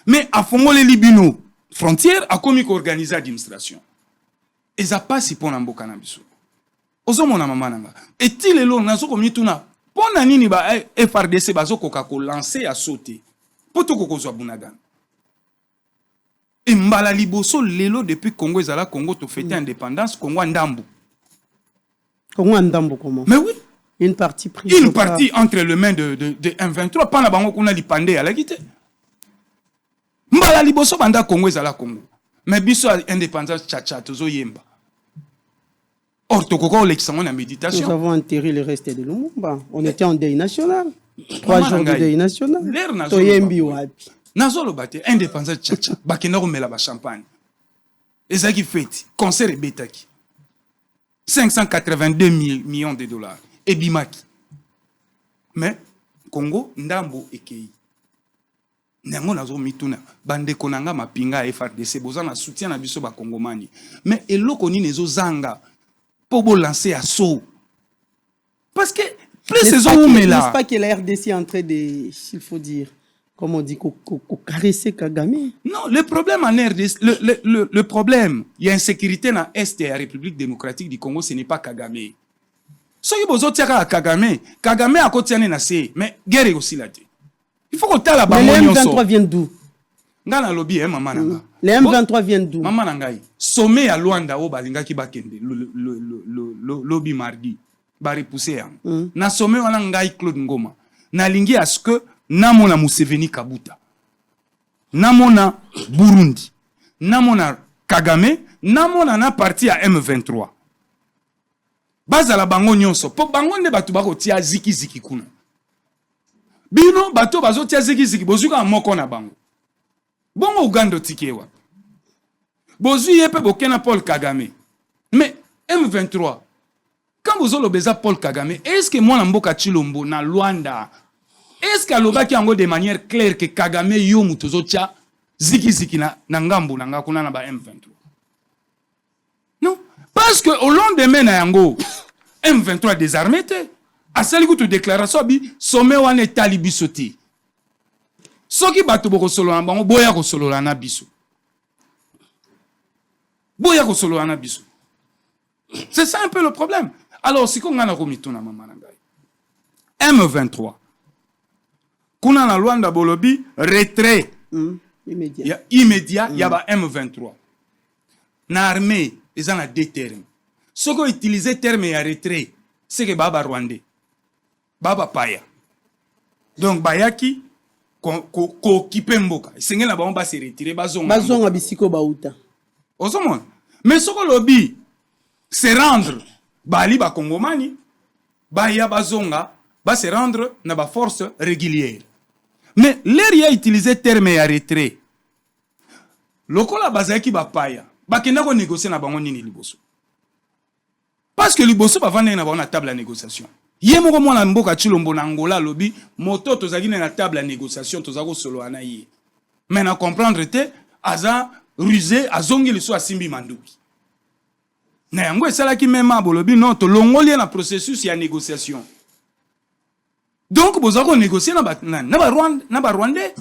mais a fongole libino frontière a komi ko organiser administration et ça passe pour mboka na biso ozo mona mama nanga et il est long nazo komi tuna pona nini ba FRDC bazo koka ko lancer à sauter pour to koko zo Bunagana et mbala liboso lelo depuis Congo ezala Congo to fêter indépendance Congo ndambu comment mais oui. Une partie prise. Une partie entre les mains de M23. Pas la bango qu'on a li pandé à la guité. Mbala liboso banda Congo ezala Congo. Mais biso indépendance tchatcha tozo yemba. Or tokoko l'examen en méditation. Nous avons enterré le reste de Lumumba. On était en deuil national. 3 jours de deuil national. Toyembi wapi. Nazolo bate indépendance tchatcha. Bakena romela ba champagne. Ezaki fête concert betaki. 582 millions de dollars. Et bimaki. Mais Congo ndambo ekei. Nango nazo mituna bande konanga mapinga FRDC bozana soutien na biso ba Congomani. Mais eloko ni nezo zanga pour bo lancer assaut. Parce que plus saison où mais là. N'est-ce pas que la RDC est en train de, il faut dire, comme on dit, caresser Kagame? Non, le problème en RDC, le problème, il y a insécurité dans l'Est et la République démocratique du Congo, ce n'est pas Kagame. Ce qui est à Kagame, Kagame a continué à se, mais guerre aussi là. Il faut que tu aies la banque. Les M23 viennent d'où? Dans lobby, maman nanga. Les M23 viennent d'où? Maman nanga. Sommet à Luanda, au Balinga qui bakende, le lobby mardi, ba repousser. Na sommet wana ngai Claude Ngoma. Na lingi à ce que namona Museveni Kabuta. Namona Burundi. Namona Kagame, namona na parti à M23. Baza la bango nyonso po bango nde batu bako tia ziki kuna bino bato bazo tia ziki bozuka moko na bango bongo Uganda tikewa bozu yepe bokena Paul Kagame mais M23 quand vous avez besoin Paul Kagame est-ce que moi na mboka Chilombo na Luanda est-ce que alobaki yango de manière claire que Kagame yo mutozo tia ziki na ngambu na ngakuna na ba M23 non parce que au lendemain na yango M23 désarmé te a sali kutu déclaration bi sommet wana etali biso te soki bato boko solo na bango boya ko solo na biso c'est ça un peu le problème. Alors si qu'on ngana ko mituna mama na ngai M23 kuna na Luanda bolobi retrait immédiat ya ba M23 na armée ils ont deux termes. Ce qu'on utilise terme et retrait, c'est que Baba Rwandais, Baba Paya. Donc Bayaki, ko kipemboka. C'est que la bomba se retire, bazonga bisiko bauta. Osomon. Mais ce qu'on lobby, c'est rendre Bali ba Kongomani, Baya bazonga, ba se rendre na ba force régulière. Mais l'air y a utilisé terme et retrait. Lokola bazaki ba Paya. Bakenda ko négocier na bango nini liboso. Parce que liboso ba vanda na bango na table à négociation. Yemo ko mwana mboka Chilombo na Angola lobi moto tozaki na table à négociation tozako solo ana yi. Mais na comprendre te aza rusé azongi liso asimbi manduki. Na yango esala ki mema bolobi non to longoli na processus ya négociation. Donc bozako négocier na ba Rwandais.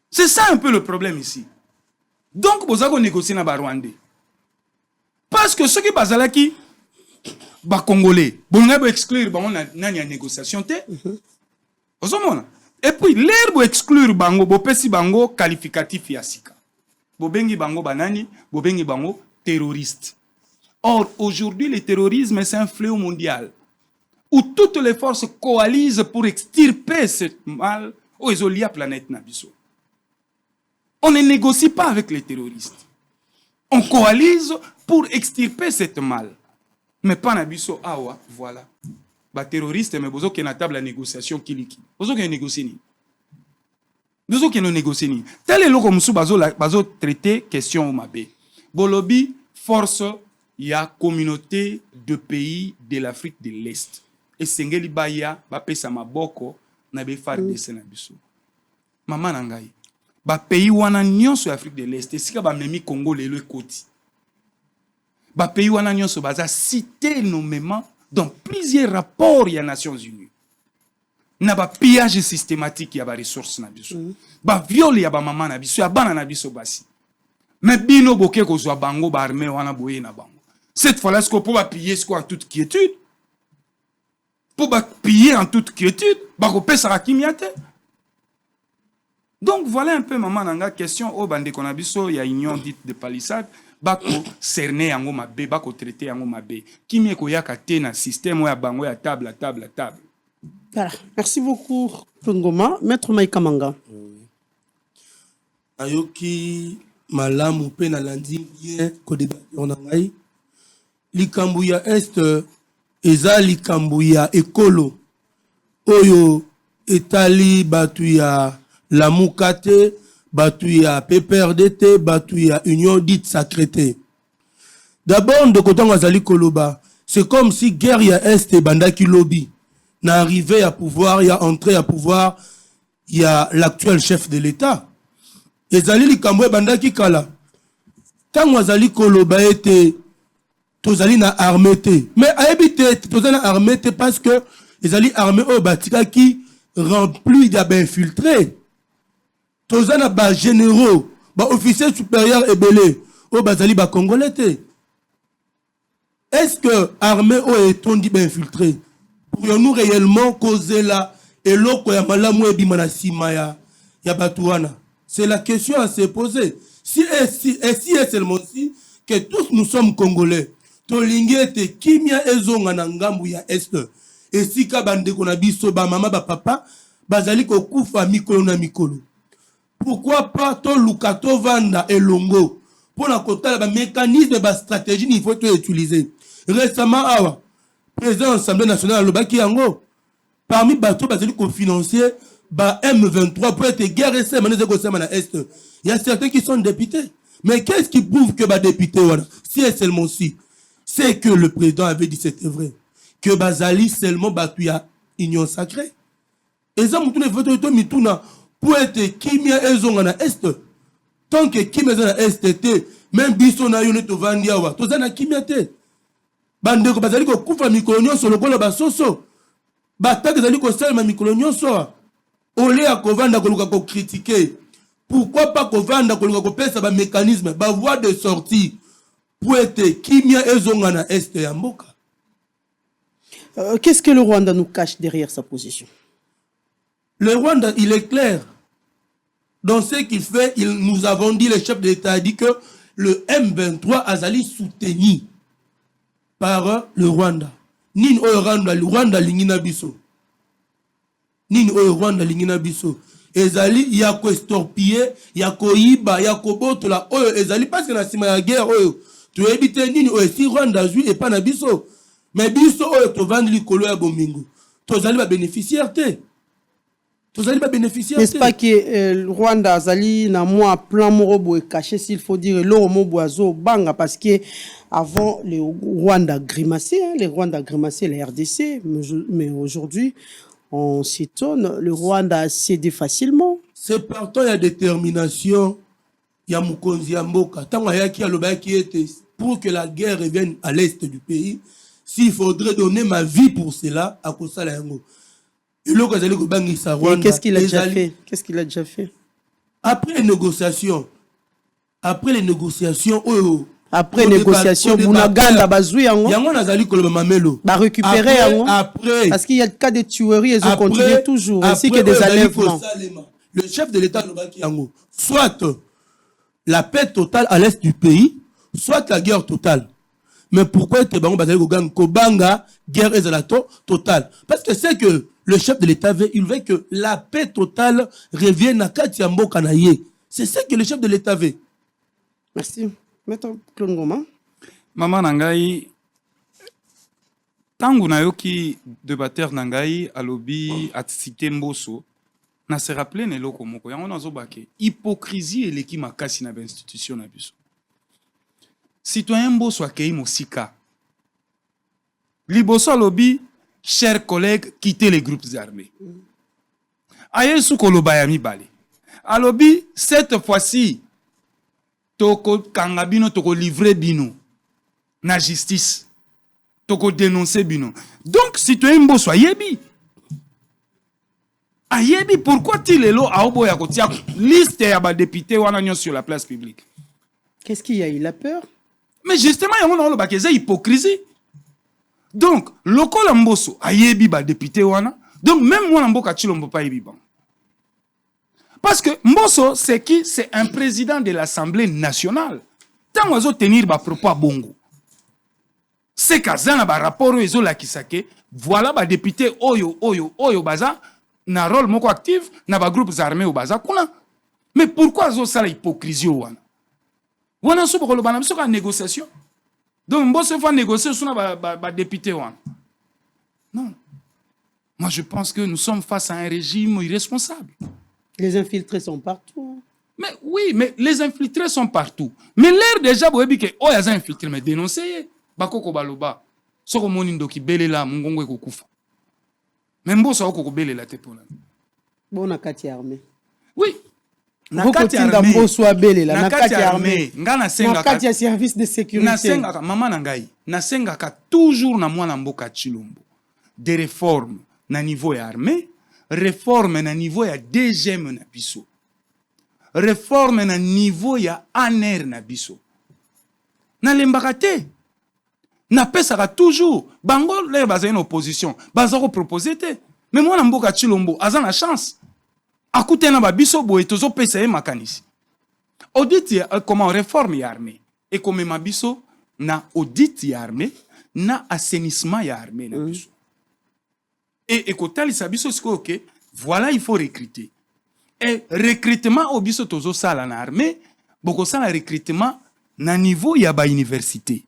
C'est ça un peu le problème ici. Donc, vous avez négocié dans le Rwandais. Parce que ceux qui bazalaki, Congolais, bon, on a exclure, on a une négociation. Et puis, l'air exclure bango, bopesi bango qualificatif yasika. Bobengi bango banani, bobengi bango terroriste. Or, aujourd'hui, le terrorisme, c'est un fléau mondial où toutes les forces coalisent pour extirper ce mal au Ezolia planète Nabiso. On ne négocie pas avec les terroristes. On coalise pour extirper ce mal. Mais pas Nabiso, voilà. Bah terroriste, mais vous avez une table à négociation qui liquide. Vous avez négocié ni. Vous avez négocié ni. Tel est le comme sous bazo traité question au mabé. Bolobi force il y a communauté de pays de l'Afrique de l'Est. Et Sengeli Baya ba pesa maboko na be far de Senabiso. Maman nangai. Ba pays wana nyonso Afrique de l'Est, esika ba memi Congo lelo ekoti. Ba pays wana nyonso baza cité nommément dans plusieurs rapports il y a Nations Unies. Na ba pillage systématique ya ba ressources na biso. Ba viol ya ba mama na biso ya bana na biso basi. Mais bino boke ko zwa bango ba armée wana boye na bango. Cette fois-là, est-ce qu'on peut piller en toute quiétude? Pour piller en toute quiétude, donc voilà un peu, maman, nanga question au bande konabiso, il y a union dite de palissade, bako cerner yango mabe, bako traiter yango mabe. Qui m'est koya kate na système ya bango ya table à table à table. Voilà. Merci beaucoup, Tungoma. Maître Maïka Manga. Ayoki malamu pe na landi bien ko débattre na ngai. Likambu ya est eza likambu ya ekolo oyo etali batu ya Lamukate, batu ya PPRDT, batu ya Union dite sacrée. D'abord de kotonga zali koloba, c'est comme si guerre ya est bandaki lobby na arrivé à pouvoir, ya entré à pouvoir, il y a l'actuel chef de l'État. Ezali likambu bandaki kala. Tango azali koloba ete tozali na armée te, mais aébité tozali na armée te parce que les alliés armés au batika qui rempli d'ab infiltrés, tozali na ba généraux, ba officiers supérieurs et belé au bazali ba congolais te. Est-ce que armée au est on dit ba infiltré? Pourrions-nous réellement causer là et loko ya malamu e bimana sima ya batuana? C'est la question à se poser. Si et seulement si que tous nous sommes congolais. Tolingete kimia ezonga na ngambu ya est esika bandeko na biso ba mama ba papa bazali ko kufa mikolo na mikolo. Pourquoi pas to lukato vanda elongo pour la kotala ba mécanisme ba stratégie il faut utiliser. Récemment awa président de l'Assemblée nationale lobaki yango parmi bateau bazali ko financer ba M23 pour être guerre et c'est mané ko sema na est. Il y a certains qui sont députés. Mais qu'est-ce qui prouve que ba député voilà si et seulement si c'est que le président avait dit, c'était vrai, que Bazali seulement battu à union sacrée. Et ça, pour être kimia ezonga na est. Tant que kimia na est était, même biso na yo neto vandiawa, to na kimia te. Bande ko Bazali ko kufa mikolonyo solo ko ba soso. Bataka zali ko selma mikolonyo so. Olé a kovanda ko luka ko critiquer. Pourquoi pas kovanda ko luka ko pesa ba mécanisme, ba voie de sortie. Qu'est-ce que le Rwanda nous cache derrière sa position? Le Rwanda, il est clair. Dans ce qu'il fait, nous avons dit, le chef de l'État a dit que le M23 Azali soutenu par le Rwanda. Nin o Rwanda, le Rwanda lingina biso. Nin o Rwanda lingina biso. Ezali ya ko estorpiller, ya ko iba, ya ko botola oyo ezali parce que na sima ya guerre oyo. Tu évites nini aussi Rwanda zui et pas na biso. Mais biso oyo to vendre likolo ya bomingo. Tozali ba bénéficiaire te. Tozali ba bénéficiaire te. N'est-ce pas que le Rwanda azali na moi plan morobo est caché s'il faut dire le romo boiseau banga parce que avant le Rwanda grimacé, hein, les Rwanda grimacé la RDC, mais aujourd'hui on s'étonne, le Rwanda a cédé facilement. C'est partant la détermination. Ya mukonzi ya mboka tango yaki alobaki ete pour que la guerre revienne à l'est du pays s'il faudrait donner ma vie pour cela à kosala yango et le kozali ko bangisa Rwanda. Qu'est-ce qu'il a déjà fait? Qu'est-ce qu'il a déjà fait? Après les négociations oyo après négociation Bunaganda bazui yango yango nazali koloba mamelo ba récupérer yango après parce qu'il y a le cas de tueries et ont continué toujours ainsi que des enlèvements. Le chef de l'État lobaki yango soit la paix totale à l'est du pays, soit la guerre totale. Mais pourquoi te bango bazali ko banga guerre ezalato totale? Parce que c'est que le chef de l'État veut, il veut que la paix totale revienne à kati ya mboka na ye. C'est ce que le chef de l'État veut. Merci. Maître Claude Ngoma. Maman Nangai, tangu nayoki débatteur Nangai alobi atisite Mboso, na se rappelé ne loko moko yango nazo bake hypocrisie eleki makasi na ba institution na biso. Citoyen Mboso akei mosika. Liboso alobi, chers collègues, quittez les groupes armés. Aye sou koloba ya mibale. Alobi, cette fois-ci, toko kanga bino, toko livrer bino na justice, toko dénoncer bino. Donc, citoyen Mboso ayebi. Ayebi, pourquoi Tilelo a obo ya kotia liste ya ba député wana nyon sur la place publique? Qu'est-ce qu'il y a? Il a peur? Mais justement, il y a une hypocrisie. Donc, lokola Mboso ayebi ba député wana. Donc, même moi, Mboka Chilombo pas yebi ban. Parce que Mboso, c'est qui? C'est un président de l'Assemblée nationale. Tant qu'on tenir ba propos à Bongo. C'est qu'azana ba rapport oyo la kisake, voilà ba député oyo baza na rôle moko actif na ba groupes armés au baza kuna. Mais pourquoi zo ça la hypocrisie wana? Wana so bokolo bana biso ka négociation. Donc Mboso va négocier sur ba député wana. Non. Moi je pense que nous sommes face à un régime irresponsable. Les infiltrés sont partout. Mais oui, mais les infiltrés sont partout. Mais l'air déjà, vous avez dit que oh, il y a des infiltrés, mais dénoncez. Bakoko baloba. Soko monindo ki bele la, mungongo eko kufa. Mais Mboso oko bele la te pona. Bon, na kati armée. Oui. Na kati armée. Mboso abele la, na kati armée. Nga senga na kati ya service de sécurité. Na senga mama na ngai. Na senga ka toujours na mwana mboka Chilombo. Des réformes na niveau ya armée. Réforme na niveau ya DGM na biso. Réforme na niveau ya ANR na biso. Na lembaka te. Na pesaka toujours. Bango le baza une opposition. Baza ko proposer te. Mais moi na mboka Chilombo aza na chance. Akute na ba biso boye tozo pesa e makanisi. Audit ya comment réforme ya armée. Et comme ma biso na audit ya armée, na assainissement ya armée na biso. Et écoutez, ok, voilà, il faut recruter. Et recrutement au biso tozo sala na armée, boko sala recrutement na niveau ya ba université.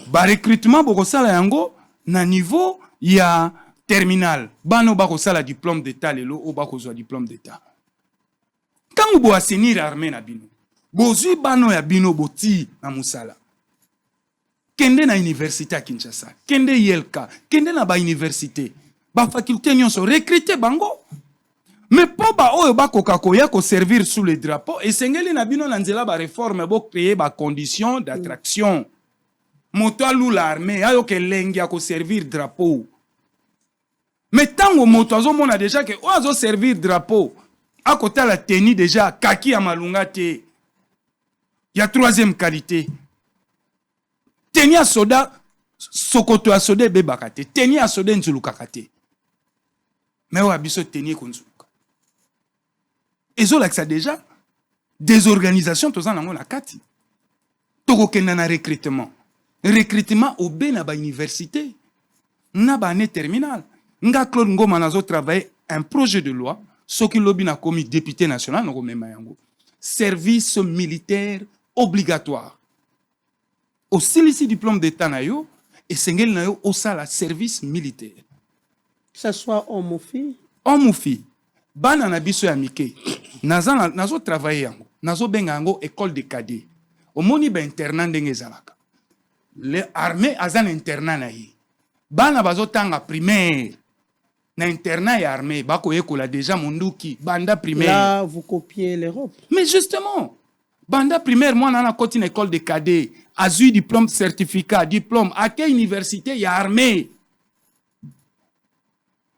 Ba recrutement boko sala yango na niveau ya terminal. Bano bako sala diplôme d'état lelo o bako zo diplôme d'état. Quand vous assainir armée na bino, bozui bano ya bino boti na musala. Kende na université à Kinshasa, kende yelka, kende na ba université, ba faculté nyonso recruter bango. Mais po ba oyo ba kokako ya ko servir sous le drapeau et sengeli na bino na nzela ba réforme bo créer ba conditions d'attraction. Moto alu l'armée ayo ke lengi ya ko servir drapeau. Mais tango moto azo mona déjà que o azo servir drapeau, à côté la tenue déjà kaki ya malunga te. Ya troisième qualité. Tenia soda sokoto ya soda bebaka te. Tenia soda nzulukaka te. Mais wa biso tenia konzuluka. Ezo laksa déjà des organisations tozana ngo na kati. Toko kenda na recrutement. Recrutement au be na ba université. Na ba année terminale. Nga Claude Ngoma nazo travailler un projet de loi soki lobi na komi député national noko mema yango. Service militaire obligatoire. Au ici diplôme d'état na yo et sengel na yo au sala service militaire. Que ce soit homme ou fille. Homme ou fille. Bana na biso ya mike. Nazo travailler yango. Nazo benga yango école de cadet. Au moni ba internat ndenge zalaka. Les armées azan internat na yi. Bana bazo tanga primaire. Na internat ya armée bako yekola déjà monduki banda primaire. Là vous copiez l'Europe. Mais justement, banda primaire moi na koti na école de cadet. Azu diplôme certificat, diplôme, à quelle université y a armée?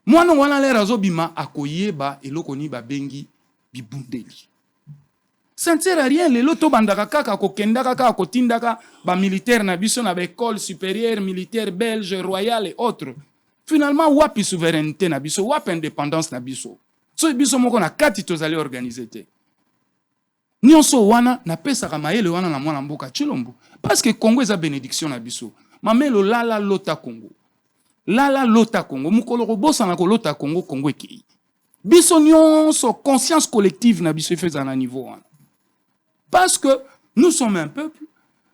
Moi non wana le razo bima akoyeba eloko ni ba bengi bibundeli. Ça ne sert à rien. Les loto bandaka kaka kokenda kaka kotindaka ba militaire na biso na ba école supérieure militaire belge royale et autres. Finalement wapi souveraineté na biso, wapi indépendance na biso. So biso moko na kati tozali organiser te. Nyonso wana na pesa ka mayele wana na mwana mboka Chilombo parce que Congo eza bénédiction na biso. Mamelo lala lota Congo. Lala lota Congo. Mukolo robosa na ko lota Congo Congo ekei. Biso nyonso conscience collective na biso fait à niveau wana. Parce que nous sommes un peuple,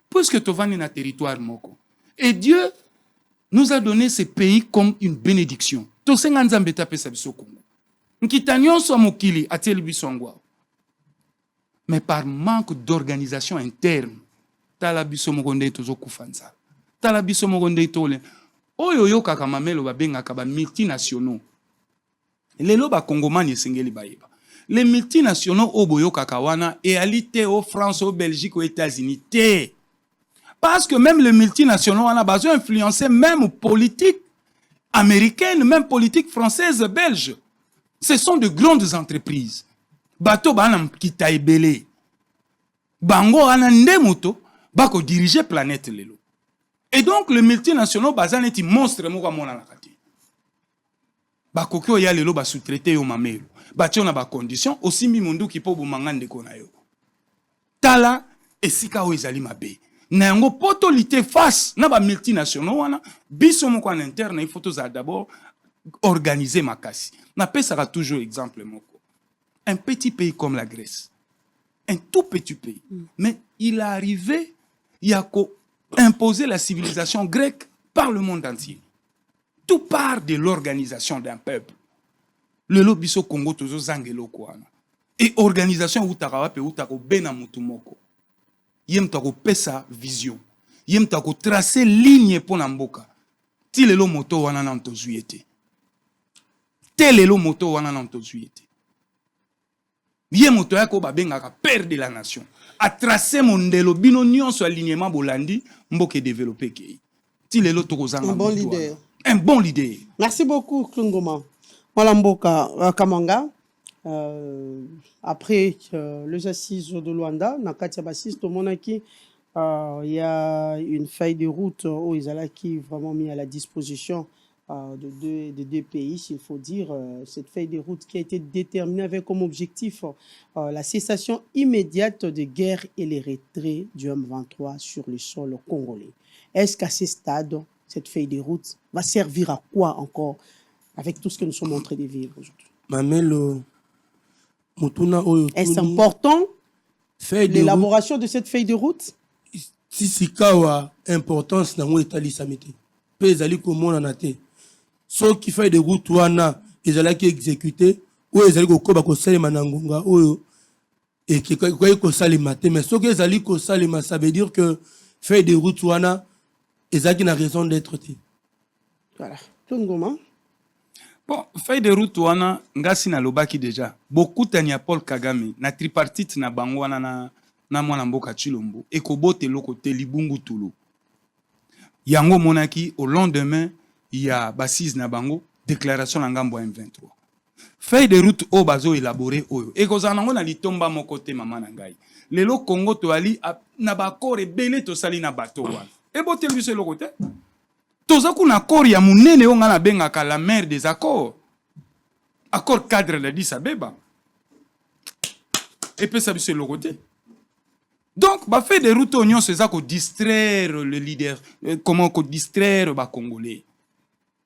puisque Tovani na territoire moko. Et Dieu nous a donné ce pays comme une bénédiction. Tosenga nzambe tape sa biso Congo. Nkitanyon so mokili atieli biso ngwa. Mais par manque d'organisation interne, tala biso moko nde tozo kufanza. Tala biso moko nde tole. Oyo yo kaka mamelo babenga ka multinationaux. Lelo ba kongomani esengeli bayeba. Les multinationaux au boyo kakawana et alité au France, au Belgique, aux États-Unis. Parce que même les multinationaux on a besoin d'influencer même politique américaine, même politique française, belge. Ce sont de grandes entreprises. Bato banam kita ebele. Bango anande moto bako diriger planète lelo. Et donc les multinationaux bazan eti monstre moko mona na kati. Bako kyo ya lelo ba sous-traiter yo mamelo. Bati on a ba condition aussi mi mundu ki po bumangande ko na yo. Tala esika o ezali mabe. Na yango poto lité face na ba multinationaux wana biso moko en interne il faut d'abord organiser makasi. Na pesaka toujours exemple moko. Un petit pays comme la Grèce. Un tout petit pays. Mais il est arrivé il y a imposer la civilisation grecque par le monde entier. Tout part de l'organisation d'un peuple. Le lobiso Congo tozo zangelo kwana. Et organisation utarawa pe utako bena mutumoko. Yem tako pesa vision. Yem tako tracer ligne pour mboka. Ti lelo moto wana na ntozuyete. Te lelo moto wana na ntozuyete. Yem moto yako babenga ka père de la nation. A tracer mondelo bino nyonso alignement bolandi mboke développer kei. Ti lelo toko zanga. Un bon leader. Un bon leader. Merci beaucoup Klungoma. Malamboka Kamanga, après les assises de Luanda, Nakatia Bassis, il y a une feuille de route où ils ont qui vraiment mis à la disposition de deux pays, s'il faut dire. Cette feuille de route qui a été déterminée avec comme objectif la cessation immédiate de guerre et les retraits du M23 sur le sol congolais. Est-ce qu'à ce stade, cette feuille de route va servir à quoi encore avec tout ce que nous sommes en train de vivre aujourd'hui? Est-ce important l'élaboration de cette feuille de route? Si c'est quoi importance dans l'état-lissamité, ezali komona na te. So qui fait de route wana ezala ki exécuter ou ezali ko ba ko salema na ngonga oyo et qui ko salema te, mais so que ezali ko salema, ça veut dire que fait de route wana ezali na raison d'être te. Voilà. Tongoma. Bon, feuille de route wana ngasi na lobaki déjà. Beaucoup tania Paul Kagame na tripartite na bango wana na mwana mboka Chilombo et ko bote lokote libungu tulu. Yango monaki au lendemain il y a bassise na bango déclaration na ngambo M23. Feuille de route o bazo élaboré oyo. Et ko zanango na litomba moko te mama na ngai. Lelo Congo to ali na ba corps belé to sali na bato wana. E bote lui se lokote. Tozaku na accord ya munene onga na bengaka la mère des accords. Accord cadre de Addis Abeba. Et puis ça se le côté. Donc, bah fait des routes oignons, c'est ça qu'on distraire le leader, comment qu'on distraire ba Congolais.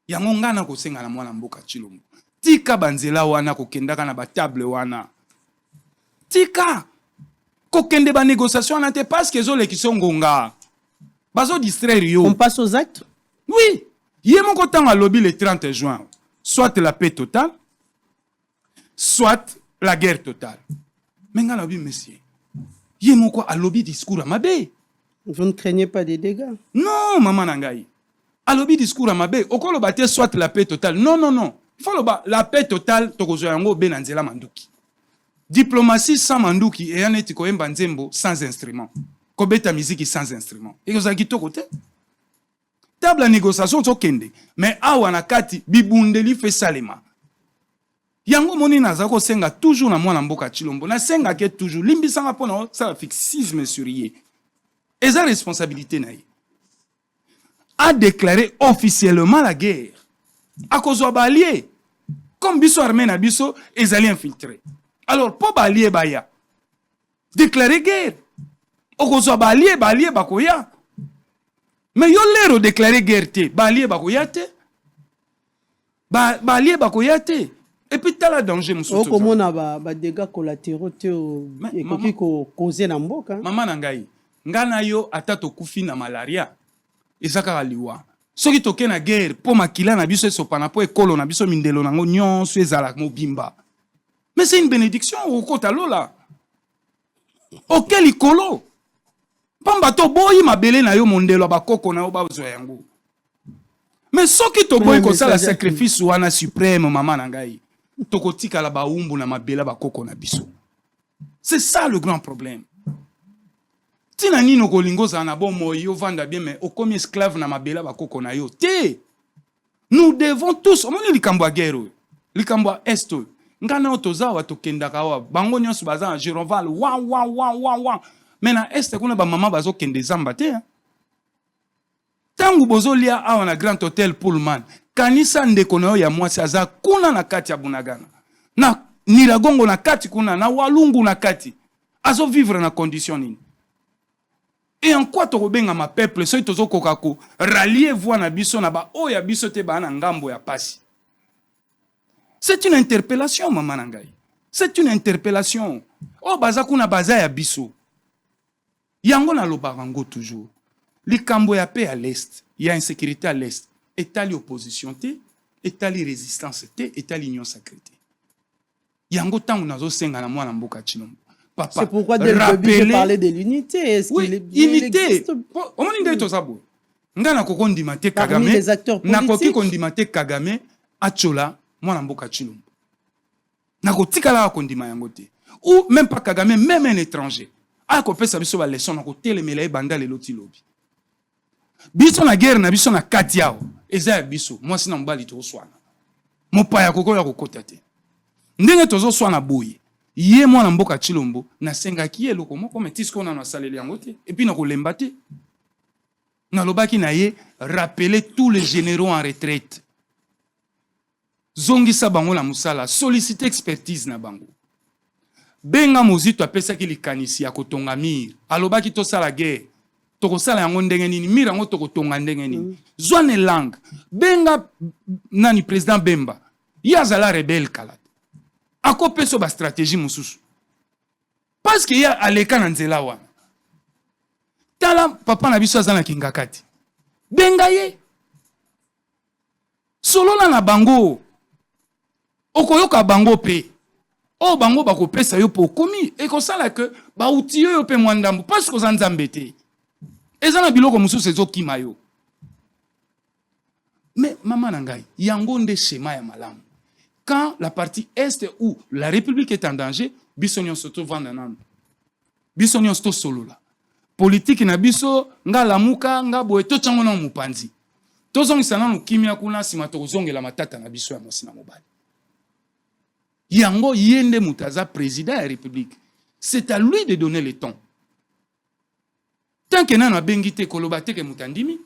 Yangonga na ko senga na mwana mboka Chilombo. Tika banzela wana ko kendaka na ba table wana. Tika ko kende ba négociation na te parce que zo le kisongonga. Bazo distraire yo. On passe aux actes. Oui, il y a mon temps à lobby le 30 juin. Soit la paix totale, soit la guerre totale. Mais il y a lobby, monsieur. Il y a mon à lobby discours à Mabé. Vous ne craignez pas des dégâts? Non, maman Nangaï. À lobby discours à Mabé. Au col le soit la paix totale. Non, non, non. Il faut la paix totale. Tokozoyango Benanzela Manduki. Diplomatie sans Manduki et Anetiko Mbanzembo sans instrument. Kobeta musique sans instrument. Et vous avez dit côté. Table à négociation, c'est kende. Mais awa na kati, bibundeli fait salema. yango moni naza ko senga toujours na mwana mboka Chilombo na senga ke toujours limbisanga pona ça fixisme sur ye eza responsabilité na ye a déclaré officiellement la guerre à cause de balier comme biso armée na biso ezali infiltré alors po balier baya déclarer guerre au cause de balier bakoya mais yo lero déclarer guerre te balier bakoya te balier bakoya te et puis t'as la danger mususu comment on a ba dégâts collatéraux te ekoki ko causer na mboka maman na ngai ngana yo atato kufi na malaria ezaka liwa soki toke na guerre po makila na biso esopana po ekolo na biso mindelo nango nyonso ezala mobimba mais c'est une bénédiction au kota lola auquel ikolo pamba to boyi mabele na yo mondelo bakoko na yo bazwa yango mais soki to boyi ko sala sacrifice wana suprême maman na ngai tokotika la baumbu na mabela bakoko na biso c'est ça le grand problème. Tina nino kolingo za na bon moyo vanda bien mais okomi esclave na mabela bakoko na yo te. Nous devons tous omoni likambo ya guerre likambo ya est ngana otoza wa tokendaka wa bango nyonso baza na Gironval wa mais na est kuna ba mama bazo kende zamba te tangu bozolia awa na Grand Hôtel Pullman kanisa ndeko na yo ya mwasi aza kuna na kati ya Bunagana na Niragongo na kati kuna na Walungu na kati azo vivre na condition nini. Et en quoi to benga ma peuple so tozo kokako rallier voix na biso na ba o ya biso te ba na ngambo ya pasi. C'est une interpellation maman nangai. C'est une interpellation. Oh baza kuna baza ya biso. Yango na lobarango toujours. Likambo ya paix à l'est, il y a insécurité à l'est. État l'opposition te, état li résistance te, état l'union sacrée te. Yango tango nazo senga na mwana mboka Chilombo. Papa, c'est pourquoi dès le début je parlais de l'unité. Est-ce oui, unité. Comment on dit tout ça? Ngana koko ndimate Kagame. Les acteurs politiques. Nakoki kondimate Kagame achola mwana mboka Chilombo. Nakotika la kondima yango te. Ou même pas Kagame, même un étranger. A ko pesa biso ba leçon na ko telemela e banda le loti lobi. Biso na guerre na biso na kati yao. Eza ya biso, moi sina mbali to swana. Mopaya koko ya kokota te. Ndenge tozo swana boye. Yé mwana mboka Chilombo na senga ki eloko moko metisko na saleli yango te et puis na kolemba te. Na lobaki na ye rappeler tous les généraux en retraite. Zongisa bango la musala, solliciter expertise na bango. Benga mozito apesa ki likanisi ya kotonga mir. Alobaki to sala guerre. Toko sala yango ndenge nini, mir yango toko tonga ndenge nini. Zwane langue. Benga nani président Bemba. Yazala rebelle kala. Ako peso ba stratégie mususu. Parce qu'il y a aleka na nzela wana. Tala papa na biso azana kingakati. Benga ye. Solola na bango. Okoyoka bango pe. O bango bako pesa yo po komi. E ko sala que ba uti yo pe mwandambu parce que zanzambe te. Ezana biloko mususu ezo kima yo. Mais maman nangai, yango nde schéma ya malamu. Quand la partie est où la République est en danger, bisonion se trouve en nan. Bisonion sto solo la. Politique na biso nga lamuka nga boye to chango na mupanzi. To zongisana no kimia kuna sima to zongela matata na biso ya mosina mobali. Yango yende mutaza président de la République. C'est à lui de donner le ton. Tant que nana bengi te koloba te ke mutandimi,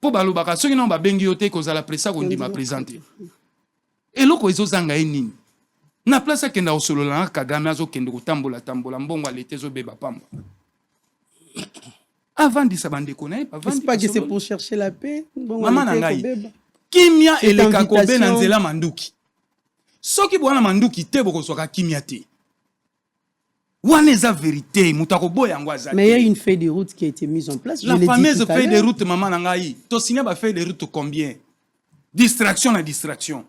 po balobaka soki na ba bengi yote ko za la pressa ko ndima présenter. Et loko ezo zanga nini na place kenda osolola na Kagame azo kende kotambola mbongo alete zo beba pamba avant de s'abandonner connaît pas c'est pas que c'est pour chercher la paix maman nangai kimia eleka kobe na nzela manduki soki bwana manduki te boko soka kimia te wana eza vérité mutako boya ngwa za mais il y a une feuille de route qui a été mise en place la fameuse feuille de route maman nangai to signer ba feuille de route combien distraction na distraction.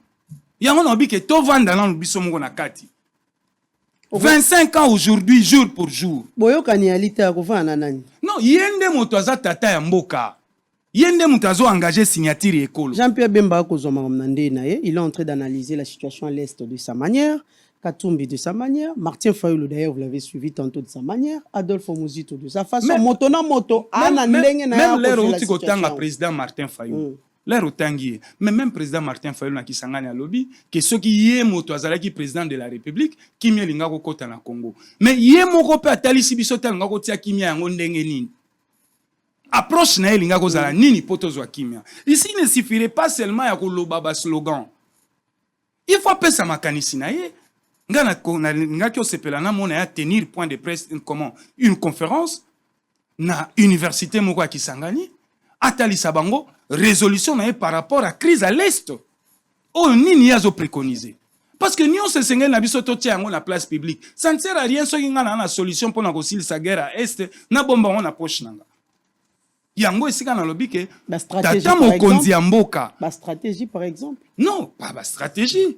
Yango na bi ke to vanda na biso mongo na kati. 25 ans aujourd'hui jour pour jour. Boyoka ni alita ko vana nani? Non, yende moto aza tata ya mboka. Yende moto azo engagé signature école. Jean-Pierre Bemba ko zoma ngomnande na ye, il est en train d'analyser la situation à l'est de sa manière, Katumbi de sa manière, Martin Fayulu d'ailleurs vous l'avez suivi tantôt de sa manière, Adolphe Muzito de sa façon, moto na moto ana ndenge na ya même l'air outi ko tanga président Martin Fayulu. l'air otangi. Mais même président Martin Fayulu na kisangani à lobby, que ceux qui yé moto azalaki président de la République, kimia linga ko kota na Congo. Mais yé moko pe atali sibiso tel nga ko tia kimia yango ndenge nini. Approche na linga ko zala nini poto zwa kimia. Ici il ne suffirait pas seulement ya ko loba ba slogan. Il faut appeler ça makanisi na ye. Nga ki osepela na mona ya tenir point de presse une conférence na université moko ya Kisangani atali sabango résolution na ye par rapport à crise à l'est. Oh nini yazo préconiser. Parce que nous se sengel na biso to tia na place publique. Ça ne sert à rien soki nga na solution pour na kosil sa guerre à est na bomba on approche nanga. Yango esika na lobi ke tata mokonzi ya mboka. La stratégie par exemple. Non, pas la stratégie.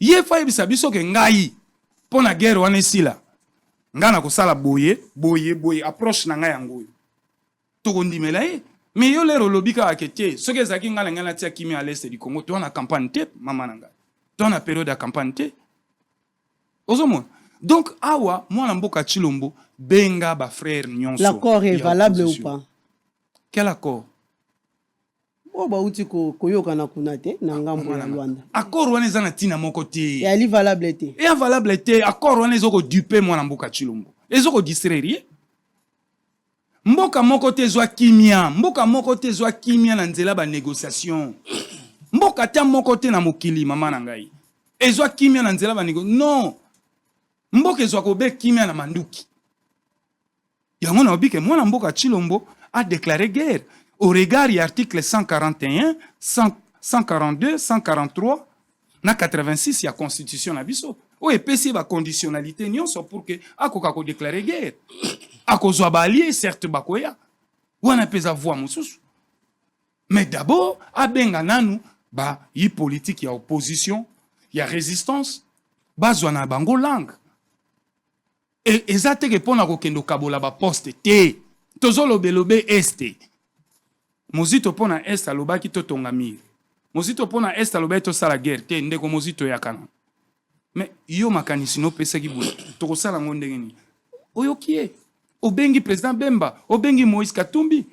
Ye fa yebisa biso ke ngai po na guerre wana esila. Nga na kosala boye approche na ngai yango. Tokondimela ye. Mais yo lero lobi ka akete soki ezaki nga na tia kimi à l'est du Congo to na campagne te mama nanga. To na période de campagne te. Ozomo. Donc awa moi na mboka Chilombo benga ba frère nyonso. L'accord est valable ou pas? Quel accord? Oh ba uti ko yoka na kunate na ngambo ya Luanda. Accord wana eza na tina moko te. Et ali valable te. Et valable te accord wana ezoko duper moi na mboka Chilombo. Ezoko distraire. Mboka moko te zwa kimia, mboka moko te zwa kimia na nzela ba négociation. Mboka ta moko te na mokili mama na ngai. Ezwa kimia na nzela ba négociation. Non. Mboka ezwa ko be kimia na manduki. Yango na obike moi na mboka Chilombo a déclaré guerre. Au regard de l'article 141, 142, 143, na 86, il y a constitution na biso. O epesi ba conditionnalité nyonso pour que akoka ko déclarer guerre. Akozwa ba allié certes bakoya. Wana pesa voix mususu. Mais d'abord, abenga nanu ba yi politique ya opposition, ya résistance, bazwa na bango langue. Et ezate ke pona ko kendo kabola ba poste te. Tozolo belobe este. Mozito pona est alobaki to tongamir. Mozito pona est alobaki to sala guerre te ndeko mozito yakana. Mais yo makanisi no pesa ki bula. To sala ngonde ngeni. Oyo kie? Obengi président Bemba, obengi Moïse Katumbi.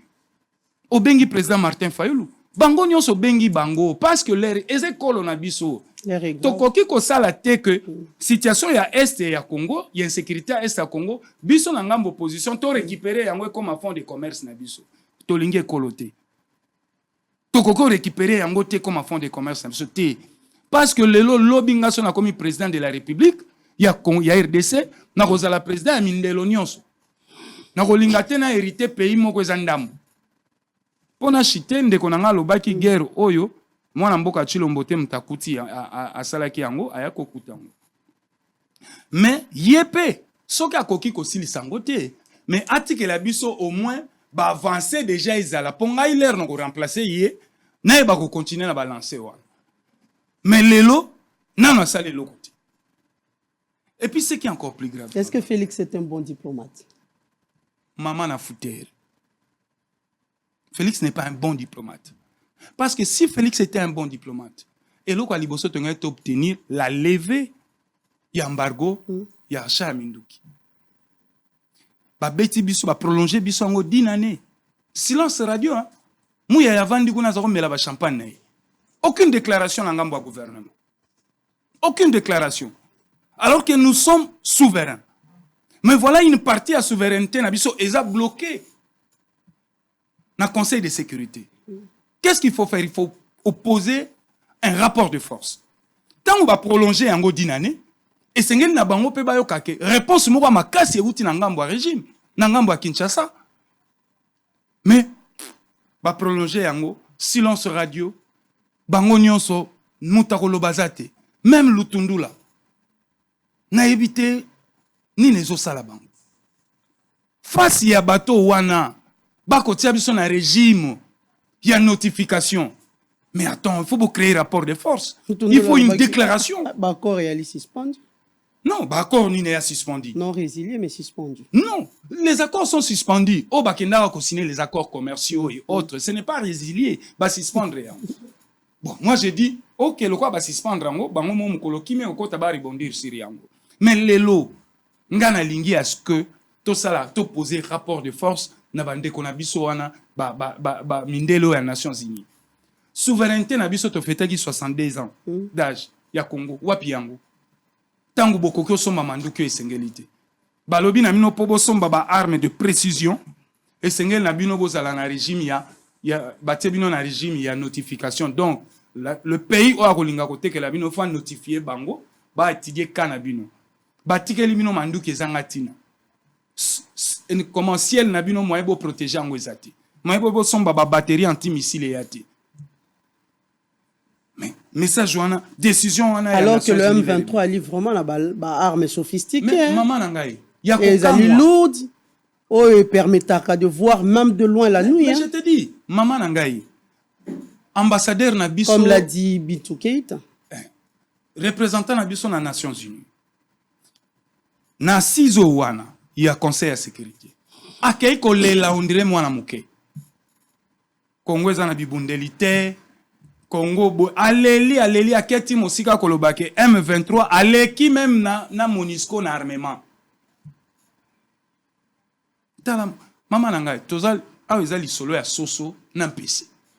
Obengi président Martin Fayulu. Bango nyonso bengi bango parce que l'air eze kolo na biso. To koki ko sala te que situation ya est ya Congo, ya insécurité à est ya Congo, biso na ngambo opposition to récupérer yango comme fond de commerce na biso. To linge kolote. Tokoko récupérer yango te comme fond de commerce te parce que lelo lobinga so na comme président de la République ya RDC na kozala président ya mindelo nyonso na kolinga te na hérité pays moko ezandam pona chite ndeko na nga lobaki guerre oyo mwana mboka Chilombo te mtakuti asalaki yango aya kokuta yango mais yepe soki akoki kosilisa yango te mais atikela biso au moins ba avancer déjà izala ponga ilaire no ko remplacer yé na ba ko continuer na balancer wa mais lelo nana sale le côté et puis ce qui est encore plus grave est-ce que Félix est un bon diplomate? Maman na fouter. Félix n'est pas un bon diplomate parce que si Félix était un bon diplomate et lo ko liboso tonga obtenir la levée ya embargo ya achat minduki ba beti biso ba prolonger biso ngo 10 années silence radio hein mouya ya vandi kuna za komela ba champagne aucune déclaration na ngambo ya gouvernement aucune déclaration alors que nous sommes souverains mais voilà une partie à souveraineté na biso eza bloqué na conseil de sécurité. Qu'est-ce qu'il faut faire? Il faut opposer un rapport de force tant on va prolonger yango 10 années et sengeli na bango pe bayo kake réponse moko makasi euti na ngambo ya régime na ngambo ya Kinshasa mais ba prolonger yango silence radio bango nyonso mutako lobazate même Lutundula na éviter ni les osala bango face ya bato wana bako tia biso na régime il y a notification mais attends il faut créer rapport de force il faut une déclaration Bako réalise suspendu. Non, l'accord n'est pas suspendu. Non résilié, mais suspendu. Non, les accords sont suspendus. Au Bakenda a signé les accords commerciaux et autres. Ce n'est pas résilié, va suspendre. Bon, moi j'ai dit, ok, le quoi va suspendre, bango mon koloki mais oko taba rebondir sur yango. Mais les lots, ngana lingi à ce que tout ça là, tout poser rapport de force na bande konabiso wana ba mindelo ya Nations Unies. souveraineté na biso to fêtaki 62 ans d'âge ya Congo wapi yango tangu bokoki osomba manduki esengelité balobi na bino po bosomba ba arme de précision esengeli na bino bozala na régime ya batie bino na régime ya notification donc le pays oyo akolinga kotekela bino fa notifier bango ba étudier kana bino batikeli bino manduki ezanga tina comment ciel na bino moyen bo protéger yango ezati moyen bo somba ba batterie antimissile yati mais message wana décision wana alors que le M23 a vraiment la arme sophistiquée mais maman nangai ya ko les amis lourdes oh permettra de voir même de loin la nuit mais je te dis maman nangai ambassadeur na biso comme l'a dit Bintou Keïta représentant na biso na Nations Unies na sizo wana ya conseil ya sécurité akei ko lela ondire mwana muke Congo eza na bibundeli te Congo aleli aketi mosika kolobake M23 aleki même na MONUSCO na armement tala mama nanga tozal awe ezali solo ya soso na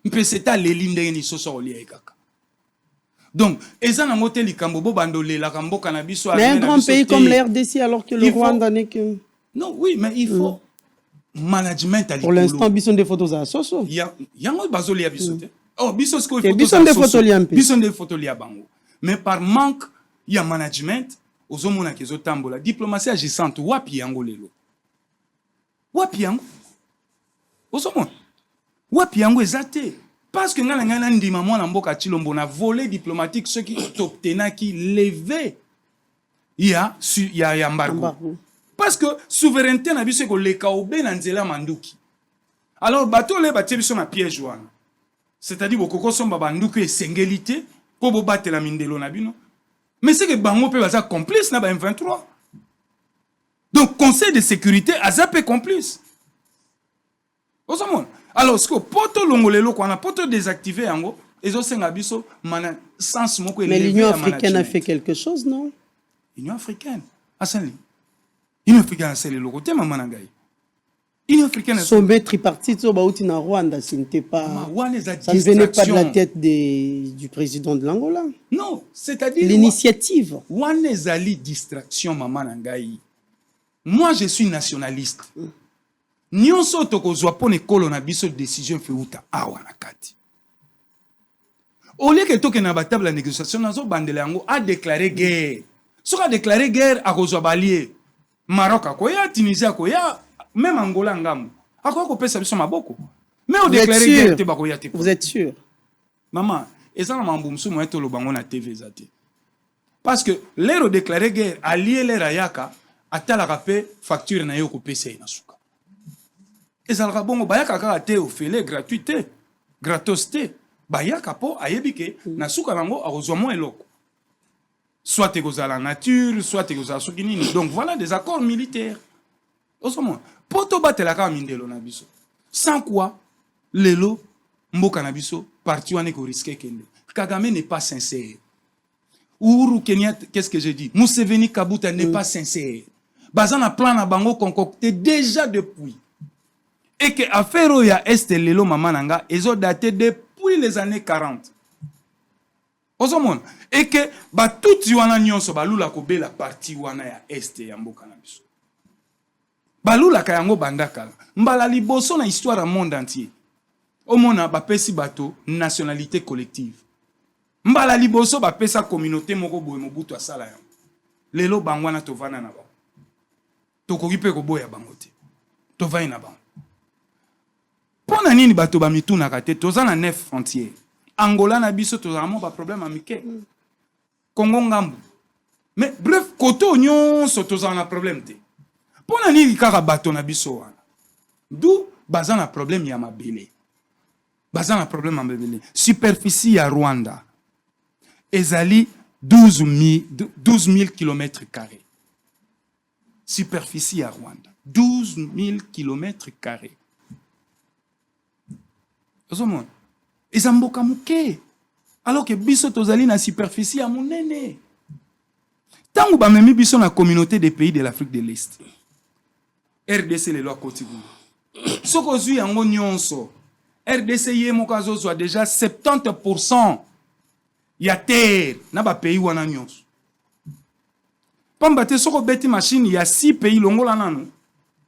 mpese ta leli ndenge ni soso olia ekaka donc eza na ngote likambo bo bando lela kamboka na biso mais un grand pays comme la RDC alors que le Rwanda n'est que non oui mais il faut management à pour l'instant biso des photos à soso yango bazolia biso te oh biso ce qu'il faut des photos lia bango mais par manque il y a management ozomona kezo tambola diplomatie agissante wapi yango lelo wapi yango ozomona wapi yango ezate parce que ngana ndima mwana mboka Chilombo na volet diplomatique ceux qui obtenaki levé ya embargo parce que souveraineté na biso ko leka obe na nzela manduki alors bato le batie biso na piège wana c'est-à-dire bokoko somba banduki esengélité po bo batela mindelo na bino mais c'est que bango pe baza complice na ba M23 donc conseil de sécurité azape complice ozomona alors ce que poto longolelo ko na poto désactiver yango ezosenga biso mana sens moko mais l'Union africaine a fait quelque chose non Union africaine asali Union africaine c'est le côté maman nangai Union africaine sommet tripartite so bauti na Rwanda ce n'était pas ça ne venait pas de la tête du président de l'Angola non c'est-à-dire l'initiative wana ezali distraction maman nangai moi je suis nationaliste nyonso tokozwa pone kolo na biso décision feuta awa na kati au lieu que toke na ba table de négociation nazo bandela yango a déclaré guerre soka déclaré guerre akozwa balier Maroc akoya Tunisie akoya même Angola ngambo akoya ko pesa biso maboko mais au déclaré guerre te bakoya te vous êtes sûr maman eza na mambo msumu eto lo bango na TV zate parce que l'ero déclaré guerre allié l'era yaka atala rapé facture na yo ko pesa na suka ezalaka bongo bayaka kaka te ofele gratuité gratos te bayaka po ayebike na suka nango akozwa mo eloko soit ekozala nature soit ekozala soki nini donc voilà des accords militaires osomona po tobatelaka mindelo na biso sans quoi lelo mboka na biso parti wana ekoriske kende Kagame n'est pas sincère Uhuru Kenyatta qu'est-ce que je dis Museveni Kabuta n'est pas sincère baza na plan na bango concocté déjà depuis et que affaire ya Est lelo mama nanga ezo daté depuis les années 40 ozomona et que ba tout wana nyonso balula ko bela parti wana ya Est ya mboka na biso balula ka yango bandaka mbala liboso na histoire ya monde entier omona ba pesi bato nationalité collective mbala liboso ba pesa communauté moko boye mobutu asala yango lelo bangwana tovana na ba tokoki pe ko boya bango te tovai na bango pona nini bato ba mituna kate toza na 9 frontières Angola na biso tozamo ba problème amike Congo ngambu mais bref koto nyonso toza na problème te pona nini kaka bato na biso wana d'où baza na problème ya mabele baza na problème ya mabele superficie ya Rwanda ezali 12 000 km². Superficie à Rwanda 12 000 km². Ozomona ezamboka muke alors que biso tozali na superficie ya monene tango bamemi biso na communauté des pays de l'Afrique de l'Est RDC les lois Côte d'Ivoire soko zui yango nyonso RDC Yemokazo soit déjà 70%. Il y a terre dans le pays où on a nyons. Pambate soko beti machine, il y a 6 pays longola nanou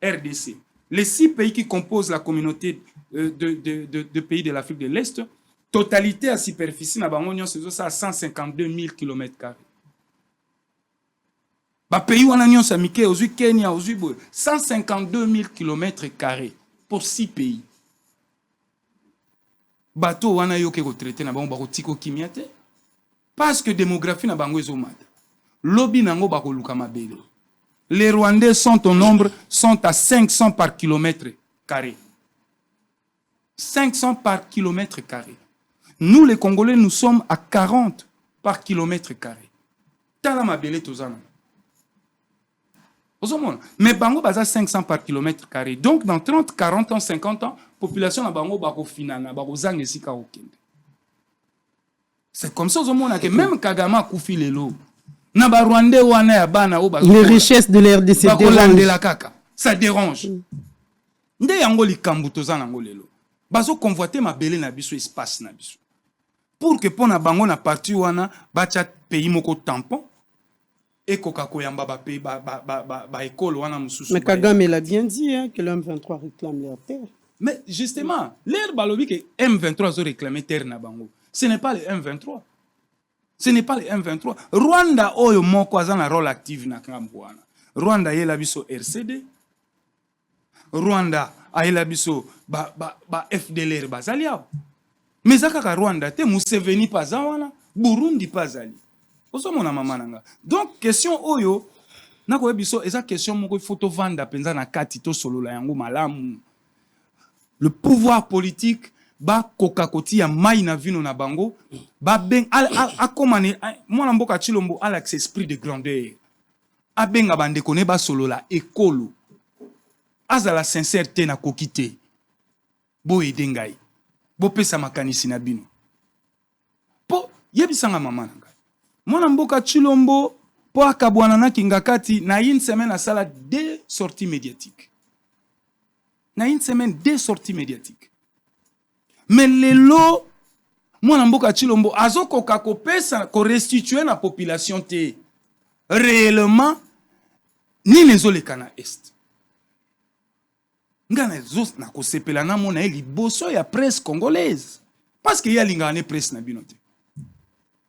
RDC. Les 6 pays qui composent la communauté de pays de l'Afrique de l'Est, totalité à superficie na bango nyons c'est ça 152 000 km². Ba pays où on a nyons à Mike, aux Kenya, aux 152 000 km² pour 6 pays. Bateau wana yo ke ko traiter na bango ba ko tiko kimiate parce que démographie na bango ezomata. Lobby nango ba ko luka mabele. Les Rwandais sont au nombre sont à 500 par kilomètre carré. 500 par kilomètre carré. Nous les Congolais nous sommes à 40 par kilomètre carré. Tala mabele tozana. Mais bango baza 500 par kilomètre carré. Donc dans 30, 40 ans, 50 ans, population na bango bako finana, bako zang esika okende. C'est comme ça que même Kagame a koufi lelo. Na ba Rwandais wana ya bana o bazo. Les richesses de l'RDC dérangent. Ça dérange. Nde yango likambu tozana ngo lelo. Bazo convoiter mabele na biso espace na biso. Pour que pona bango na parti wana bacha pays moko tampon. Et Koyamba école wana mususu. Mais Kagame l'a bien dit hein, que le M23 réclame leur terre. Mais justement, l'air balobi que M23 a réclamé terre na bango. Ce n'est pas le M23. Ce n'est pas le M23. Rwanda oyo moko azana rôle actif na kambo wana. Rwanda yela biso RCD. Rwanda ayela biso ba FDLR bazalia. Mais zakaka Rwanda te Museveni paza wana, Burundi pazali. Donc, question oyo, nako ebiso, esa question moko photo vanda penza na kati to solo la yango malamu. Le pouvoir politique ba kokakoti ya mai na vino na bango, ba ben a komane mwana mboka Chilombo a l'accès esprit de grandeur. A benga bande kone ba solo la ekolo. Aza la sincérité na kokite. Bo edengai. Bo pesa makanisi na bino. Po yebisanga mama nanga. Mwana mboka Chilombo po akabwana na kingakati na une semaine à sala 2 sorties médiatiques. Na une semaine 2 sorties médiatiques. Mais lelo mwana mboka Chilombo azoko kakopesa ko restituer na population te réellement ni les olekana est. Ngana zos na ko sepela na mona liboso ya presse congolaise parce que ya lingane presse na binote.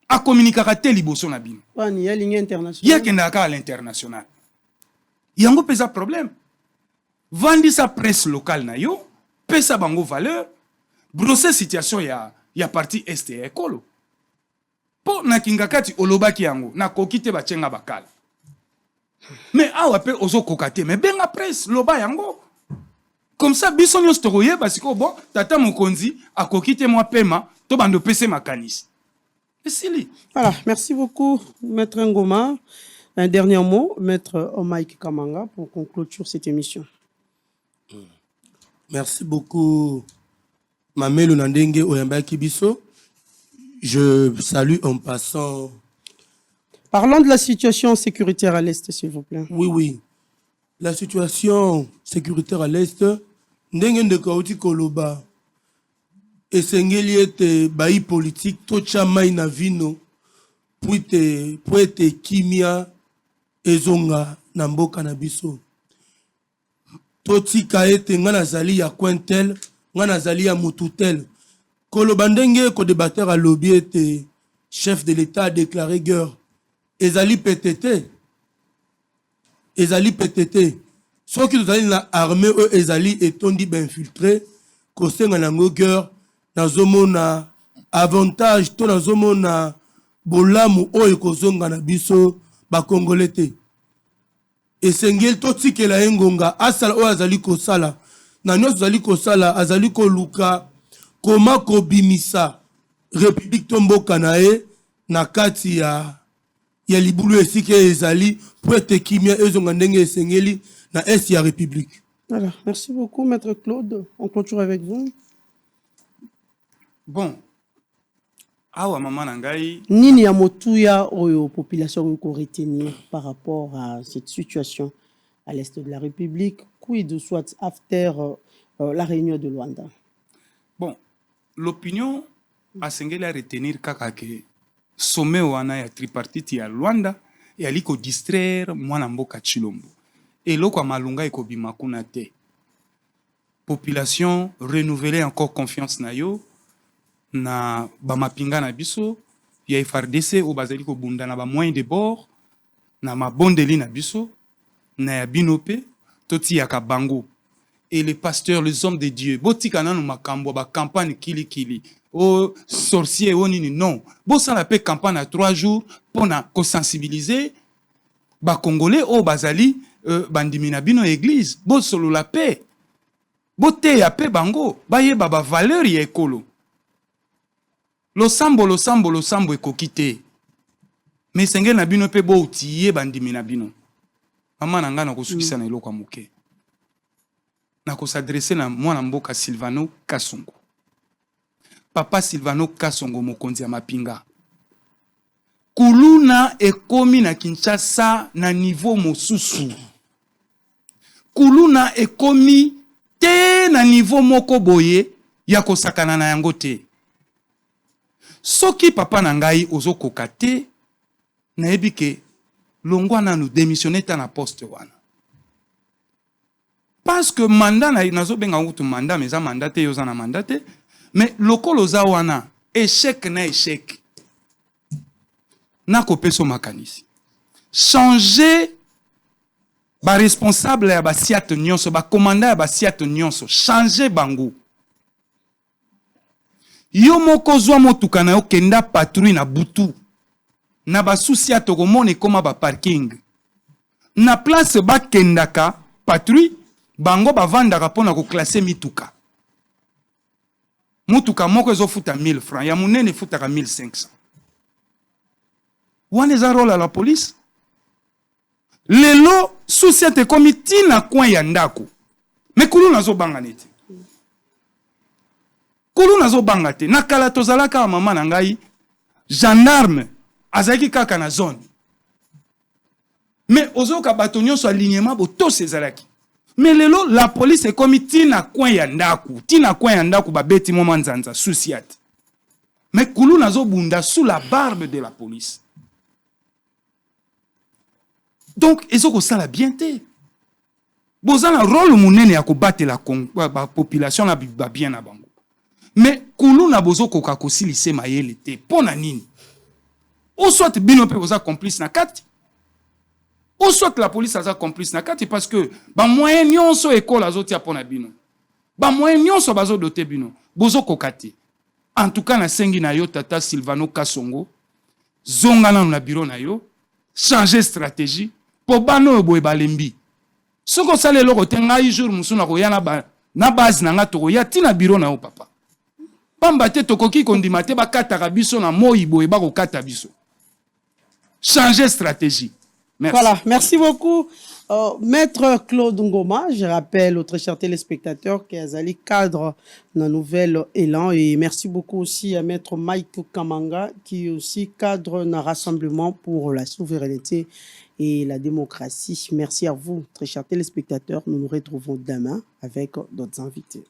A communiquer te liboso na bino. Il y a ligne internationale. Il y a kendaka à l'international. Yango pesa problème. Vandi sa presse locale na yo, pesa bango valeur. Brosse situation ya parti est et ekolo. Po na kingakati olobaki yango na kokite bachenga bakala. Mais awa pe ozo kokate mais benga presse loba yango. Comme ça biso nyos toroye parce que bon tata mokonzi akokite moi pema to bando pese makanisi. Voilà, merci beaucoup, Maître Ngoma. Un dernier mot, Maître Mike Kamanga, pour conclure cette émission. Merci beaucoup, Mamelo Nandenge Oyamba Kibiso. Je salue en passant. Parlons de la situation sécuritaire à l'Est, s'il vous plaît. Oui. La situation sécuritaire à l'Est, Ndenge de Kaouti Koloba. Esengeli ete bayi politique tocha mai na vino pour ete kimia ezonga na mboka na biso totika ete nga nazali ya Quintel nga nazali ya Mututel koloba ndenge ko débatteur a lobby ete chef de l'État a déclaré guerre ezali PTT soki tozali na armée ezali etondi ba infiltré kosenga nango guerre nazomona avantage to nazomona bolamu oyo kozonga na biso ba Congolais te esengeli totikela engonga asala oyo azali kosala na nyonso azali kosala azali koluka koma kobimisa république to mboka na ye na kati ya libulu esika ezali po ete kimia ezonga ndenge esengeli na est ya république. Voilà, merci beaucoup Maître Claude, on clôture avec vous. Bon, awa mama nangai. Nini ya motuya oyo population ko retenir par rapport à cette situation à l'est de la République, quid soit after la réunion de Luanda. Bon, l'opinion a sengeli à retenir kaka ke sommet wana ya tripartite ya Luanda et aliko distraire mwana mboka Chilombo. Et loko malunga ekobima kuna te. Population renouveler encore confiance na yo na bamapinga na biso ya FARDC o bazali ko bunda na ba moyen de bord na mabondeli na biso na ya binope toti ya kabango. Et les pasteurs, les hommes de Dieu, botika nanu makambo ba campagne kili kili. Oh sorcier oh nini non. Bo ça la paix campagne à 3 jours pour na ko sensibiliser ba congolais o bazali bandimina bino église. Bo solo la paix. Bo te ya paix bango, ba ye baba valeur ya ekolo. Lo sambo ekokite. Mais senge na bino pe bo utiye bandimina bino. Mama nanga na ko sukisa na eloko amuke. Na ko s'adresser na mwana mboka Silvano Kasongo. Papa Silvano Kasongo mokonzi ya mapinga. Kuluna ekomi na Kinshasa na niveau mosusu. Kuluna ekomi te na niveau moko boye ya kosakana na yango te. Soki papa na ngai ozokoka te na ebike longwa na nous démissionner ta na poste wana. Parce que mandat na nazo benga utu mandat mais ça mandat te yoza na mandat te mais lokolo za wana échec na échec na kopeso makanisi changer ba responsable ya ba siat nyonso ba commandant ya ba siat nyonso changer bango yo moko zwa motuka na yo kenda patrouille na butu na ba soucia to komone koma ba parking na place ba kendaka patrouille bango bavandaka pona ko classer mituka. Mutuka moko ezofuta 1000 francs, ya munene futaka 1500. Wana eza rôle à la police. Lelo société comité na coin ya ndako. Mais kulu nazo banga neti. Kulu nazo banga te. Na kala tozalaka mama na ngai gendarme azaki kaka na zone. Mais ozoka batonyo so alignement bo to sezalaki. Mais lelo la police est comme tina coin ya ndaku. Tina coin ya ndaku ba beti moma nzanza souciat. Mais kulu nazo bunda sous la barbe de la police. Donc ezoko sala bien te. Bozana rôle munene ya ko battre la population na ba bien na bango. Mais kulu na bozoko ka ko silise mayele te pona nini. Ou soit bino pe boza complice na kati. Ou soit la police a complice na kati parce que ba moyen nyonso école azotia pona bino. Ba moyen nyonso bazo doté bino. Bozo kokati. En tout cas na sengi na yo tata Silvano Kasongo zonga na bureau na yo changer stratégie po bano boye balembi. Soko sale loko tenga jour musuna ko yana ba na base na nga to ya tina bureau na yo papa. Pamba te tokoki kondima te ba kata biso na moyi boye ba ko kata biso. Changer stratégie. Merci. Voilà, merci beaucoup. Maître Claude Ngoma, je rappelle aux très chers téléspectateurs qu'Azali cadre dans Nouvelle Élan et merci beaucoup aussi à Maître Mike Kamanga qui est aussi cadre dans Rassemblement pour la souveraineté et la démocratie. Merci à vous, très chers téléspectateurs. Nous nous retrouvons demain avec d'autres invités.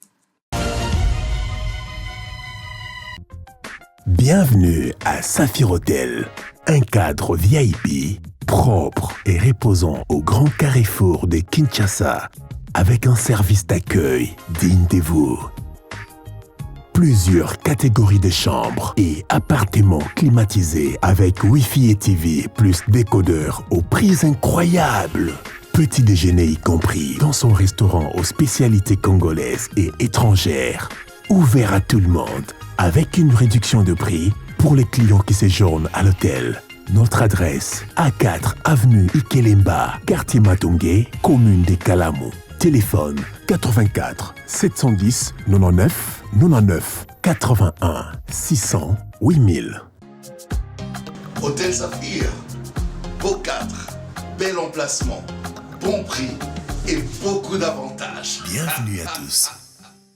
Bienvenue à Saphir Hotel, un cadre VIP propre et reposant au grand carrefour de Kinshasa, avec un service d'accueil digne de vous. Plusieurs catégories de chambres et appartements climatisés avec Wi-Fi et TV plus décodeur aux prix incroyables. Petit déjeuner y compris dans son restaurant aux spécialités congolaises et étrangères. Ouvert à tout le monde, avec une réduction de prix pour les clients qui séjournent à l'hôtel. Notre adresse, A4 avenue Ikelemba, quartier Matongé, commune de Kalamu. Téléphone 84 710 99 99 81 600 8000. Hôtel Saphir, beau cadre, bel emplacement, bon prix et beaucoup d'avantages. Bienvenue à tous.